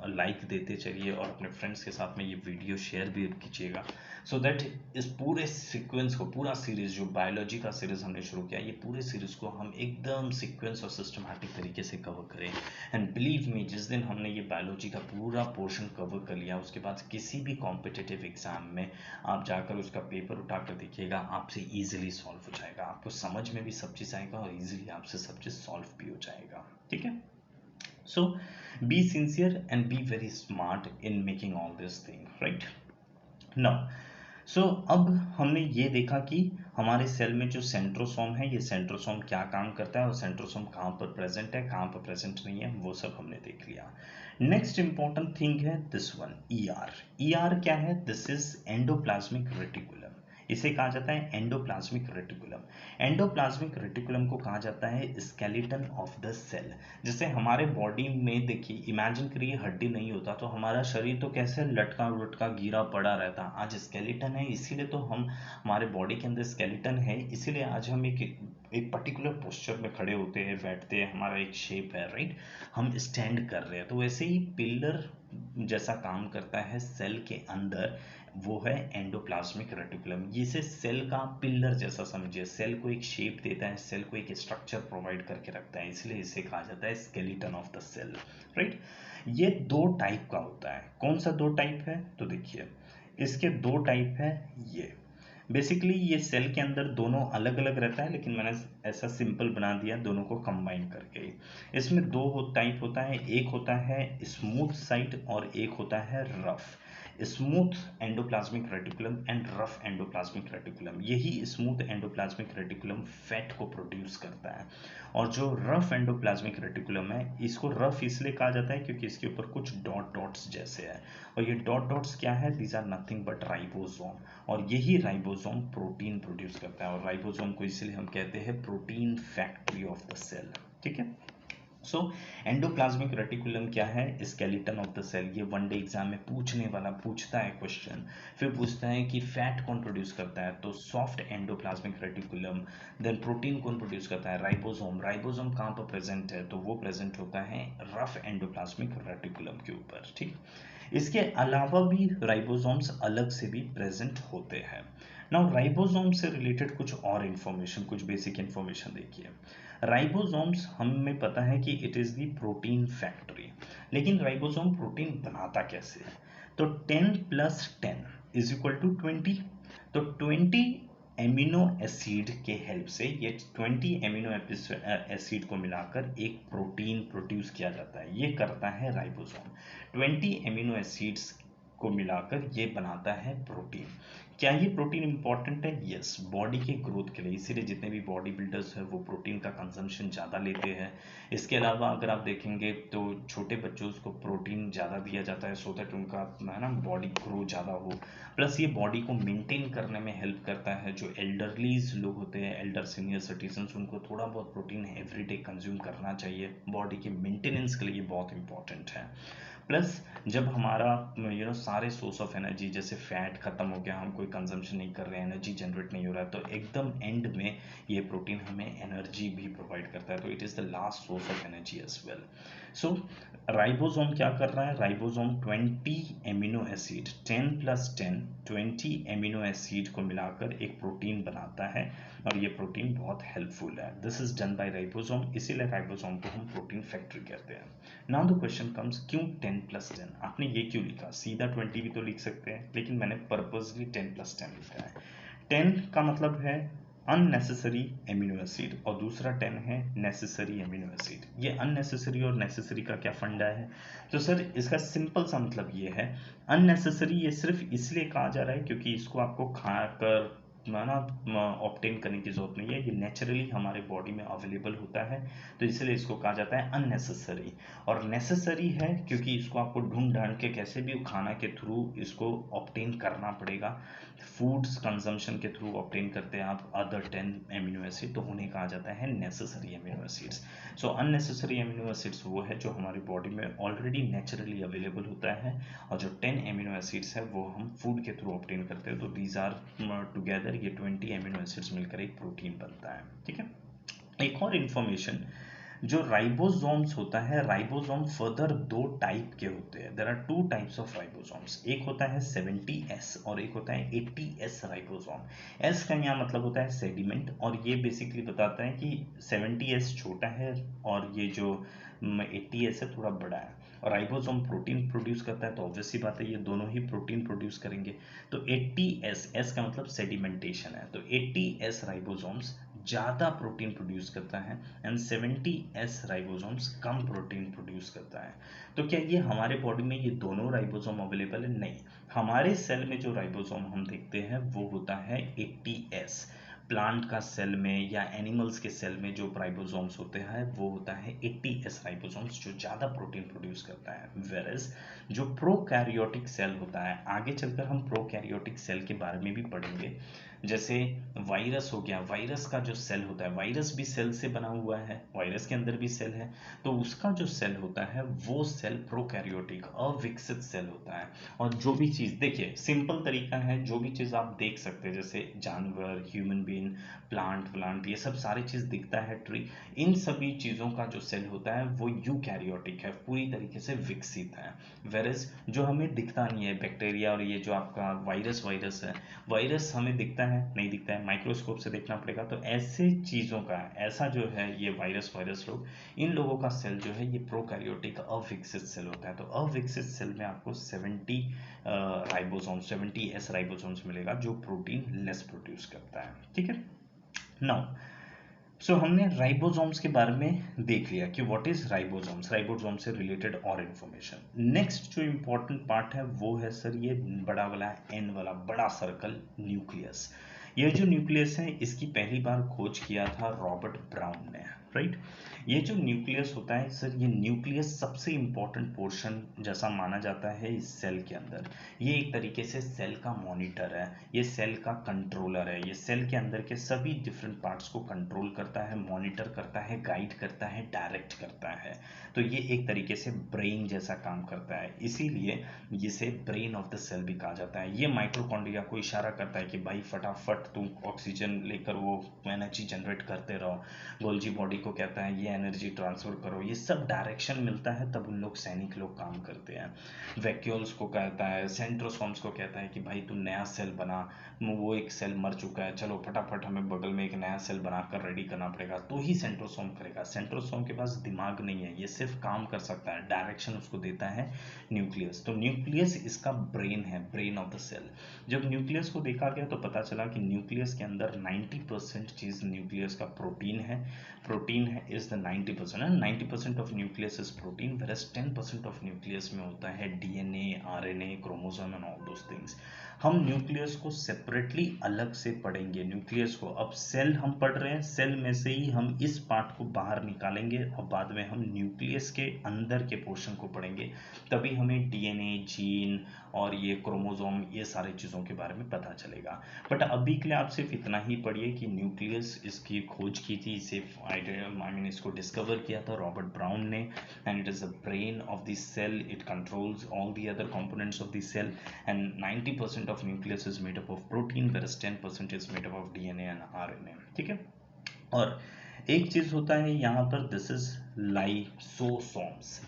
लाइक देते चलिए, और अपने फ्रेंड्स के साथ में ये वीडियो शेयर भी कीजिएगा, सो दैट इस पूरे सीक्वेंस को, पूरा सीरीज जो बायोलॉजी का सीरीज हमने शुरू किया, ये पूरे सीरीज को हम एकदम सीक्वेंस और सिस्टमैटिक तरीके से कवर करें। एंड बिलीव मी, जिस दिन हमने ये बायोलॉजी का पूरा पोर्शन कवर कर लिया, उसके बाद किसी भी कॉम्पिटिटिव एग्जाम में आप जाकर उसका पेपर उठा कर देखिएगा, आपसे ईजिली सॉल्व हो जाएगा, आपको समझ में भी सब चीज़ आएगा और ईजिली आपसे सब चीज़ सॉल्व भी हो जाएगा। ठीक है, so be sincere and be very smart in making all this thing, right? now so अब हमने ये देखा कि हमारे सेल में जो सेंट्रोसोम है, ये सेंट्रोसोम क्या काम करता है और सेंट्रोसोम कहाँ पर प्रेजेंट है, कहाँ पर प्रेजेंट नहीं है, वो सब हमने देख लिया। नेक्स्ट इंपॉर्टेंट थिंग है दिस वन, ईआर। ईआर क्या है? This is endoplasmic reticulum. इसे कहा जाता है एंडोप्लाज्मिक रेटिकुलम। एंडोप्लाज्मिक रेटिकुलम को कहा जाता है स्केलेटन ऑफ द सेल। जैसे हमारे बॉडी में देखिए, इमेजिन करिए हड्डी नहीं होता तो हमारा शरीर तो कैसे लटका लटका गिरा पड़ा रहता। आज स्केलेटन है, इसीलिए तो हम, हमारे बॉडी के अंदर स्केलेटन है, इसीलिए आज हम एक पर्टिकुलर पोस्चर में खड़े होते हैं, बैठते हैं, हमारा एक शेप है, राइट, हम स्टैंड कर रहे हैं। तो वैसे ही पिलर जैसा काम करता है सेल के अंदर, वो है एंडोप्लाज्मिक रेटिकुलम। इसे सेल का पिलर जैसा समझिए, सेल को एक शेप देता है, सेल को एक स्ट्रक्चर प्रोवाइड करके रखता है, इसलिए इसे कहा जाता है skeleton of the cell, right. ये दो टाइप का होता है। कौन सा दो टाइप है? तो देखिए, इसके दो टाइप है। ये बेसिकली ये सेल के अंदर दोनों अलग अलग रहता है, लेकिन मैंने ऐसा सिंपल बना दिया दोनों को कंबाइन करके। इसमें दो टाइप होता है, एक होता है स्मूथ साइड और एक होता है rough. Smooth endoplasmic reticulum and rough endoplasmic reticulum. यही स्मूथ एंडोप्लाज्मिक रेटिकुलम फैट को प्रोड्यूस करता है, और जो रफ एंडोप्लाज्मिक रेटिकुलम है, इसको रफ इसलिए कहा जाता है क्योंकि इसके ऊपर कुछ डॉट डॉट्स जैसे है, और ये डॉट डॉट्स क्या है? These are nothing but ribosome, और यही राइबोसोम प्रोटीन प्रोड्यूस करता है, और राइबोसोम को इसलिए हम कहते हैं protein factory of the cell. ठीक है, सो एंडोप्लाज्मिक रेटिकुलम क्या है? Skeleton of the cell. ये वनडे एग्जाम में पूछता है क्वेश्चन। फिर पूछता है कि फैट कौन प्रोड्यूस करता है, तो soft endoplasmic reticulum. Then protein कौन प्रोड्यूस करता है? राइबोसोम। राइबोसोम कहाँ पर प्रेजेंट है? तो वो प्रेजेंट होता है रफ एंडोप्लाज्मिक रेटिकुलम के ऊपर। ठीक, इसके अलावा भी राइबोसोम्स अलग से भी प्रेजेंट होते हैं। नाउ राइबोसोम से रिलेटेड कुछ और इंफॉर्मेशन, कुछ बेसिक इंफॉर्मेशन देखिए। राइबोसोम्स हमें पता है कि it is the protein factory, लेकिन राइबोसोम प्रोटीन बनाता कैसे है? तो 10 + 10 = 20। तो 20 एमिनो एसिड के हेल्प से, ये 20 एमिनो एसिड को मिलाकर एक प्रोटीन प्रोड्यूस किया जाता है, ये करता है राइबोसोम। 20 एमिनो एसिड्स को मिलाकर ये बनाता है प्रोटीन। क्या ये प्रोटीन इंपॉर्टेंट है? यस, बॉडी के ग्रोथ के लिए, इसीलिए जितने भी बॉडी बिल्डर्स हैं वो प्रोटीन का कंजम्पशन ज़्यादा लेते हैं। इसके अलावा अगर आप देखेंगे तो छोटे बच्चों को प्रोटीन ज़्यादा दिया जाता है, सो दैट उनका है ना बॉडी ग्रो ज़्यादा हो। प्लस ये बॉडी को मेंटेन करने में हेल्प करता है। जो एल्डरलीज लोग होते हैं, एल्डर सीनियर सिटीजन्स, उनको थोड़ा बहुत प्रोटीन एवरीडे कंज्यूम करना चाहिए, बॉडी के मेंटेनेंस के लिए बहुत इंपॉर्टेंट है। प्लस जब हमारा सारे सोर्स ऑफ एनर्जी जैसे फैट खत्म हो गया, हम कोई कंजम्पशन नहीं कर रहे हैं, एनर्जी जनरेट नहीं हो रहा है, तो एकदम एंड में ये प्रोटीन हमें एनर्जी भी प्रोवाइड करता है, तो it is the last source of energy as well. So ribosome क्या कर रहा है? Ribosome 20 amino acid, 10 + 10 20 amino acid को मिलाकर एक प्रोटीन बनाता है, और ये प्रोटीन बहुत हेल्पफुल है। This is done by ribosome, इसीलिए राइबोसोम को हम प्रोटीन फैक्ट्री कहते हैं। नाउ द क्वेश्चन कम्स, क्यों 10 + 10? आपने ये क्यों लिखा? सीधा 20 भी तो लिख सकते हैं, लेकिन मैंने पर्पसली 10 + 10 लिखा है। 10 का मतलब है अननेसेसरी एमिनो एसिड, और दूसरा 10 है नेसेसरी एमिनो एसिड। ये अननेसेसरी और नेसेसरी का क्या फंडा है? तो सर इसका सिंपल सा मतलब ये है, अननेसेसरी ये सिर्फ इसलिए कहा जा रहा है क्योंकि इसको आपको खाकर ना ऑब्टेन करने की जरूरत नहीं है, ये नेचुरली हमारे बॉडी में अवेलेबल होता है, तो इसलिए इसको कहा जाता है अननेसेसरी। और नेसेसरी है क्योंकि इसको आपको ढूंढ ढांड के कैसे भी खाना के थ्रू इसको ऑब्टेन करना पड़ेगा, फूड्स कंजम्पशन के थ्रू ऑब्टेन करते हैं आप अदर 10 एमिनो एसिड, तो उन्हें कहा जाता है नेसेसरी एमिनो एसिड्स। सो अननेसेसरी एमिनो एसिड्स वो है जो हमारी बॉडी में ऑलरेडी नेचुरली अवेलेबल होता है, और जो 10 एमिनो एसिड्स है वो हम फूड के थ्रू ऑब्टेन करते हैं। तो दीज आर टुगेदर ये 20 एमिनो एसिड्स मिलकर एक प्रोटीन बनता है। ठीक है, एक और इंफॉर्मेशन, जो राइबोसोम्स होता है, राइबोसोम फर्दर दो टाइप के होते हैं। There are two types of ribosomes, एक होता है 70S और एक होता है 80S राइबोसोम। एस का यहाँ मतलब होता है सेडिमेंट, और ये बेसिकली बताता है कि 70S छोटा है और ये जो 80S है थोड़ा बड़ा है। और राइबोसोम प्रोटीन प्रोड्यूस करता है, तो ऑब्वियस सी बात है ये दोनों ही प्रोटीन प्रोड्यूस करेंगे। तो 80S, एस का मतलब सेडिमेंटेशन है, तो 80S राइबोसोम्स ज़्यादा प्रोटीन प्रोड्यूस करता है and 70S ribosomes come protein produce करता है। तो क्या ये हमारे बॉडी में ये दोनों राइबोसोम अवेलेबल है? नहीं, हमारे सेल में जो राइबोसोम हम देखते हैं वो होता है 80S। प्लांट का सेल में या एनिमल्स के सेल में जो राइबोसोम्स होते हैं वो होता है 80S राइबोसोम्स, जो ज़्यादा प्रोटीन प्रोड्यूस करता है। वेरस जो प्रोकैरियोटिक सेल होता है, आगे चलकर हम प्रोकैरियोटिक सेल के बारे में भी पढ़ेंगे। जैसे वायरस हो गया, वायरस का जो सेल होता है, वायरस भी सेल से बना हुआ है, वायरस के अंदर भी सेल है, तो उसका जो सेल होता है वो सेल प्रोकैरियोटिक अविकसित सेल होता है। और जो भी चीज़, देखिए सिंपल तरीका है, जो भी चीज़ आप देख सकते हैं जैसे जानवर, ह्यूमन बीइंग, प्लांट, ये सब सारी चीज़ दिखता है, ट्री, इन सभी चीज़ों का जो सेल होता है वो यूकैरियोटिक है, पूरी तरीके से विकसित है। वेरस जो हमें दिखता नहीं है, बैक्टीरिया और ये जो आपका वायरस है, वायरस हमें दिखता है नहीं दिखता है, माइक्रोस्कोप से देखना पड़ेगा। तो ऐसे चीज़ों का, ऐसा जो है ये वायरस लोग, इन लोगों का सेल जो है ये प्रोकैरियोटिक अविकसित सेल होता है। तो अविकसित सेल में आपको 70S राइबोसोम्स मिलेगा जो प्रोटीन लेस प्रोड्यूस करता है। ठीक है, नाउ सो हमने राइबोसोम्स के बारे में देख लिया कि व्हाट इज राइबोसोम्स, राइबोसोम से रिलेटेड और इन्फॉर्मेशन। नेक्स्ट जो इंपॉर्टेंट पार्ट है वो है सर ये बड़ा वाला एन वाला बड़ा सर्कल, न्यूक्लियस। ये जो न्यूक्लियस है इसकी पहली बार खोज किया था रॉबर्ट ब्राउन ने, राइट। ये जो न्यूक्लियस होता है सर, ये न्यूक्लियस सबसे इंपॉर्टेंट पोर्शन जैसा माना जाता है इस सेल के अंदर। ये एक तरीके से सेल का मॉनिटर है, ये सेल का कंट्रोलर है, ये सेल के अंदर के सभी डिफरेंट पार्ट्स को कंट्रोल करता है, मॉनिटर करता है, गाइड करता है, डायरेक्ट करता है। तो ये एक तरीके से ब्रेन जैसा काम करता है, इसीलिए इसे ब्रेन ऑफ द सेल भी कहा जाता है। ये माइटोकॉन्ड्रिया को इशारा करता है कि भाई फटाफट तुम ऑक्सीजन लेकर वो एनर्जी जनरेट करते रहो। गोल्जी बॉडी को कहता है ये एनर्जी ट्रांसफर करो, ये सब डायरेक्शन मिलता है तब उन लोग सैनिक लोग काम करते हैं। वैक्यूल्स को कहता है, सेंट्रोसोम्स को कहता है कि भाई तू नया सेल बना, वो एक सेल मर चुका है, चलो फटाफट हमें बगल में एक नया सेल बनाकर रेडी करना पड़ेगा, तो ही सेंट्रोसोम करेगा। सेंट्रोसोम के पास दिमाग नहीं है, ये सिर्फ काम कर सकता है, डायरेक्शन उसको देता है न्यूक्लियस। तो न्यूक्लियस इसका ब्रेन है, ब्रेन ऑफ द सेल। जब न्यूक्लियस को देखा गया तो पता चला कि न्यूक्लियस के अंदर 90% चीज न्यूक्लियस का प्रोटीन है। प्रोटीन है is the 90%, 90% of nucleus is protein, versus 10% of nucleus में होता है DNA, RNA, chromosome and all those things. हम न्यूक्लियस को सेपरेटली अलग से पढ़ेंगे। न्यूक्लियस को अब सेल हम पढ़ रहे हैं, सेल में से ही हम इस पार्ट को बाहर निकालेंगे और बाद में हम न्यूक्लियस के अंदर के पोर्शन को पढ़ेंगे, तभी हमें डीएनए, जीन और ये क्रोमोसोम, ये सारी चीज़ों के बारे में पता चलेगा। बट अभी के लिए आप सिर्फ इतना ही पढ़िए कि न्यूक्लियस इसकी खोज की थी, सिर्फ इसको डिस्कवर किया था रॉबर्ट ब्राउन ने, and it is the brain of the cell, it controls all the other components of the cell, and 90% of nucleus is made up of protein, versus 10% is made up of DNA and RNA. ठीक है, और एक चीज होता है यहाँ पर, दिस इज लाइसोसोम्स।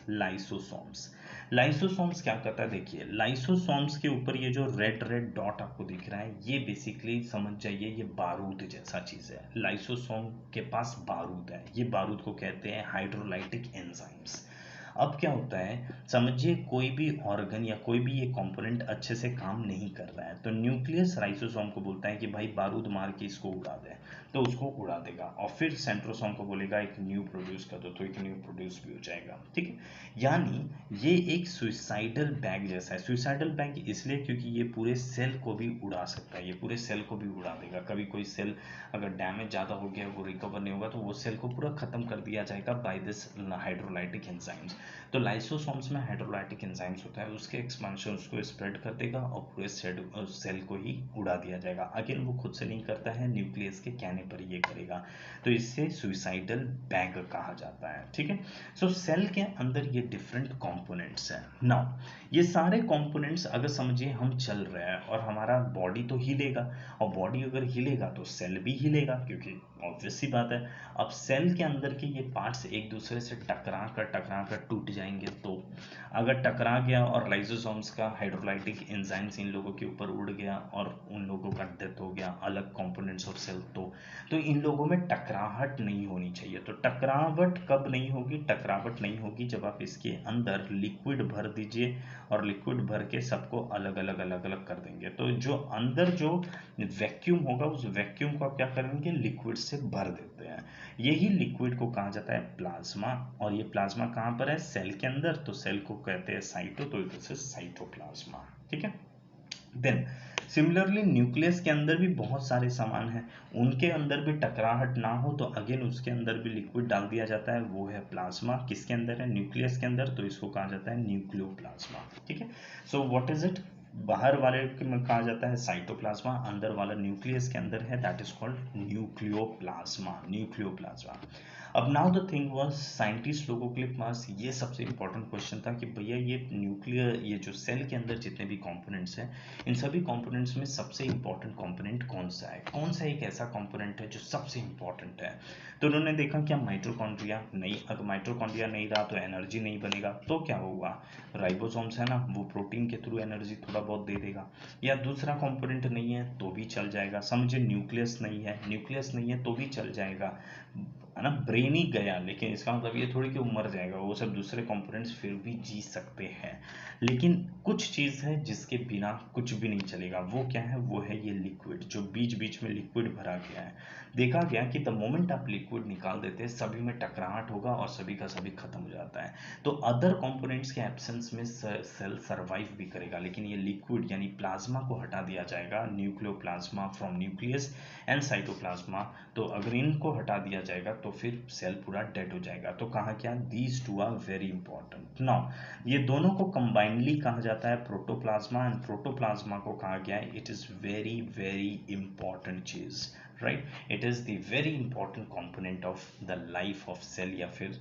लाइसोसोम्स क्या करता है, देखिए लाइसोसोम्स के ऊपर ये जो रेड रेड डॉट आपको दिख रहा है, ये बेसिकली समझ जाइए ये बारूद जैसा चीज है। लाइसोसोम के पास बारूद है, ये बारूद को कहते हैं हाइड्रोलाइटिक एंजाइम्स। अब क्या होता है, समझिए कोई भी ऑर्गन या कोई भी ये कंपोनेंट अच्छे से काम नहीं कर रहा है, तो न्यूक्लियस राइसोसोम को बोलता है कि भाई बारूद मार के इसको उड़ा दे। तो उसको उड़ा देगा, और फिर सेंट्रोसोम को बोलेगा एक न्यू प्रोड्यूस कर दो, तो एक न्यू प्रोड्यूस भी हो जाएगा। ठीक है, यानी ये एक सुइसाइडल बैग जैसा है। सुइसाइडल बैग इसलिए क्योंकि ये पूरे सेल को भी उड़ा सकता है, ये पूरे सेल को भी उड़ा देगा। कभी कोई सेल अगर डैमेज ज़्यादा हो गया, वो रिकवर नहीं होगा, तो वो सेल को पूरा खत्म कर दिया जाएगा बाय दिस हाइड्रोलाइटिक एंजाइम्स। तो लाइसोसोम्स में हाइड्रोलाइटिक एंजाइम्स होता है, उसके एक्सपांशन उसको स्प्रेड कर देगा और पूरे सेल को ही उड़ा दिया जाएगा। अगेन वो खुद से नहीं करता है, न्यूक्लियस के कहने पर ये करेगा, तो इससे सुइसाइडल बैग कहा जाता है। ठीक है, सो सेल के अंदर ये डिफरेंट कंपोनेंट्स हैं। नाउ ये सारे कंपोनेंट्स अगर समझिए हम चल रहे हैं और हमारा बॉडी तो हिलेगा, और बॉडी अगर हिलेगा तो सेल भी हिलेगा, क्योंकि ऑब्वियस सी बात है। अब सेल के अंदर के ये पार्ट्स एक दूसरे से टकरा कर टूट जाएंगे, तो अगर टकरा गया और लाइसोसोम्स का हाइड्रोलाइटिक एंजाइम्स इन लोगों के ऊपर उड़ गया और उन लोगों का डेथ हो गया, अलग कंपोनेंट्स ऑफ सेल, तो इन लोगों में टकराहट नहीं होनी चाहिए। तो टकरावट कब नहीं होगी? टकरावट नहीं होगी जब आप इसके अंदर लिक्विड भर दीजिए, और लिक्विड भर के सबको अलग अलग कर देंगे। तो जो अंदर जो वैक्यूम होगा, उस वैक्यूम को आप क्या करेंगे? लिक्विड से भर देते हैं। यही लिक्विड को कहा जाता है प्लाज्मा, और ये प्लाज्मा कहाँ पर है? सेल के अंदर। तो सेल को कहते हैं साइटो, तो इधर से साइटोप्लाज्मा। ठीक है, देन सिमिलरली न्यूक्लियस के अंदर भी बहुत सारे सामान हैं, उनके अंदर भी टकराहट ना हो तो अगेन उसके अंदर भी लिक्विड डाल दिया जाता है, वो है प्लाज्मा। किसके अंदर है? न्यूक्लियस के अंदर, तो इसको कहा जाता है न्यूक्लियोप्लाज्मा। ठीक है, सो व्हाट इज इट? बाहर वाले में कहा जाता है साइटोप्लाज्मा, अंदर वाला न्यूक्लियस के अंदर है, that is called nucleoplasm. Nucleoplasm. अब now the thing was, scientist लोगों के लिए पास ये सबसे इंपॉर्टेंट क्वेश्चन था कि भैया ये न्यूक्लियर, ये जो सेल के अंदर जितने भी कंपोनेंट्स हैं, इन सभी कंपोनेंट्स में सबसे इंपॉर्टेंट कंपोनेंट कौन सा है? कौन सा एक ऐसा कंपोनेंट है जो सबसे इंपॉर्टेंट है? तो उन्होंने देखा क्या माइटोकॉन्ड्रिया नहीं, अगर माइटोकॉन्ड्रिया नहीं रहा तो एनर्जी नहीं बनेगा, तो क्या होगा? राइबोसोम्स है ना, वो प्रोटीन के थ्रू एनर्जी थोड़ा बहुत दे देगा। या दूसरा कंपोनेंट नहीं है तो भी चल जाएगा, समझिए न्यूक्लियस नहीं है, न्यूक्लियस नहीं है तो भी चल जाएगा, है ना। ब्रेन ही गया, लेकिन इसका मतलब ये थोड़ी कि वो मर जाएगा, वो सब दूसरे कंपोनेंट्स फिर भी जी सकते हैं। लेकिन कुछ चीज़ है जिसके बिना कुछ भी नहीं चलेगा, वो क्या है? वो है ये लिक्विड, जो बीच बीच में लिक्विड भरा गया है। देखा गया कि द मोमेंट आप लिक्विड निकाल देते हैं, सभी में टकराहट होगा और सभी का सभी खत्म हो जाता है। तो अदर कंपोनेंट्स के एब्सेंस में सेल सर्वाइव भी करेगा, लेकिन ये लिक्विड यानी प्लाज्मा को हटा दिया जाएगा, nucleoplasm from nucleus and cytoplasm. तो अगर इनको हटा दिया जाएगा तो फिर सेल पूरा डेड हो जाएगा। तो कहा क्या? These two are very important. Now ये दोनों को कंबाइनली कहा जाता है प्रोटोप्लाज्मा, एंड प्रोटोप्लाज्मा को कहा गया है it is very very important चीज, right. It is the very important component of the life of cell, या फिर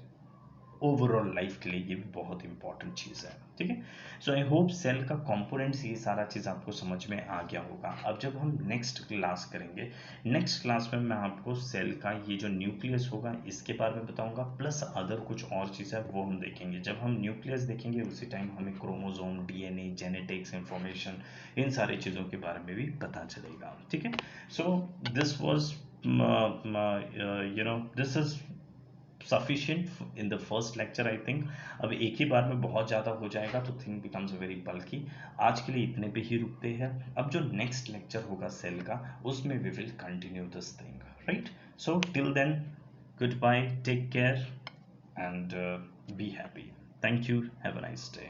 ओवरऑल लाइफ के लिए ये बहुत इंपॉर्टेंट चीज़ है। ठीक है, सो आई होप सेल का कंपोनेंट्स, ये सारा चीज़ आपको समझ में आ गया होगा। अब जब हम नेक्स्ट क्लास करेंगे, नेक्स्ट क्लास में मैं आपको सेल का ये जो न्यूक्लियस होगा इसके बारे में बताऊंगा, प्लस अदर कुछ और चीज़ें वो हम देखेंगे। जब हम न्यूक्लियस देखेंगे उसी टाइम हमें क्रोमोसोम, डीएनए, जेनेटिक्स, इंफॉर्मेशन, इन सारी चीज़ों के बारे में भी पता चलेगा। ठीक है, so this was this is sufficient in the first lecture I think। अब एक ही बार में बहुत ज़्यादा हो जाएगा तो थिंग बिकम्स वेरी बल्कि। आज के लिए इतने पे ही रुकते हैं। अब जो नेक्स्ट लेक्चर होगा सेल का, उसमें we will continue this thing, right. So till then, good bye, take care and be happy. Thank you, have a nice day.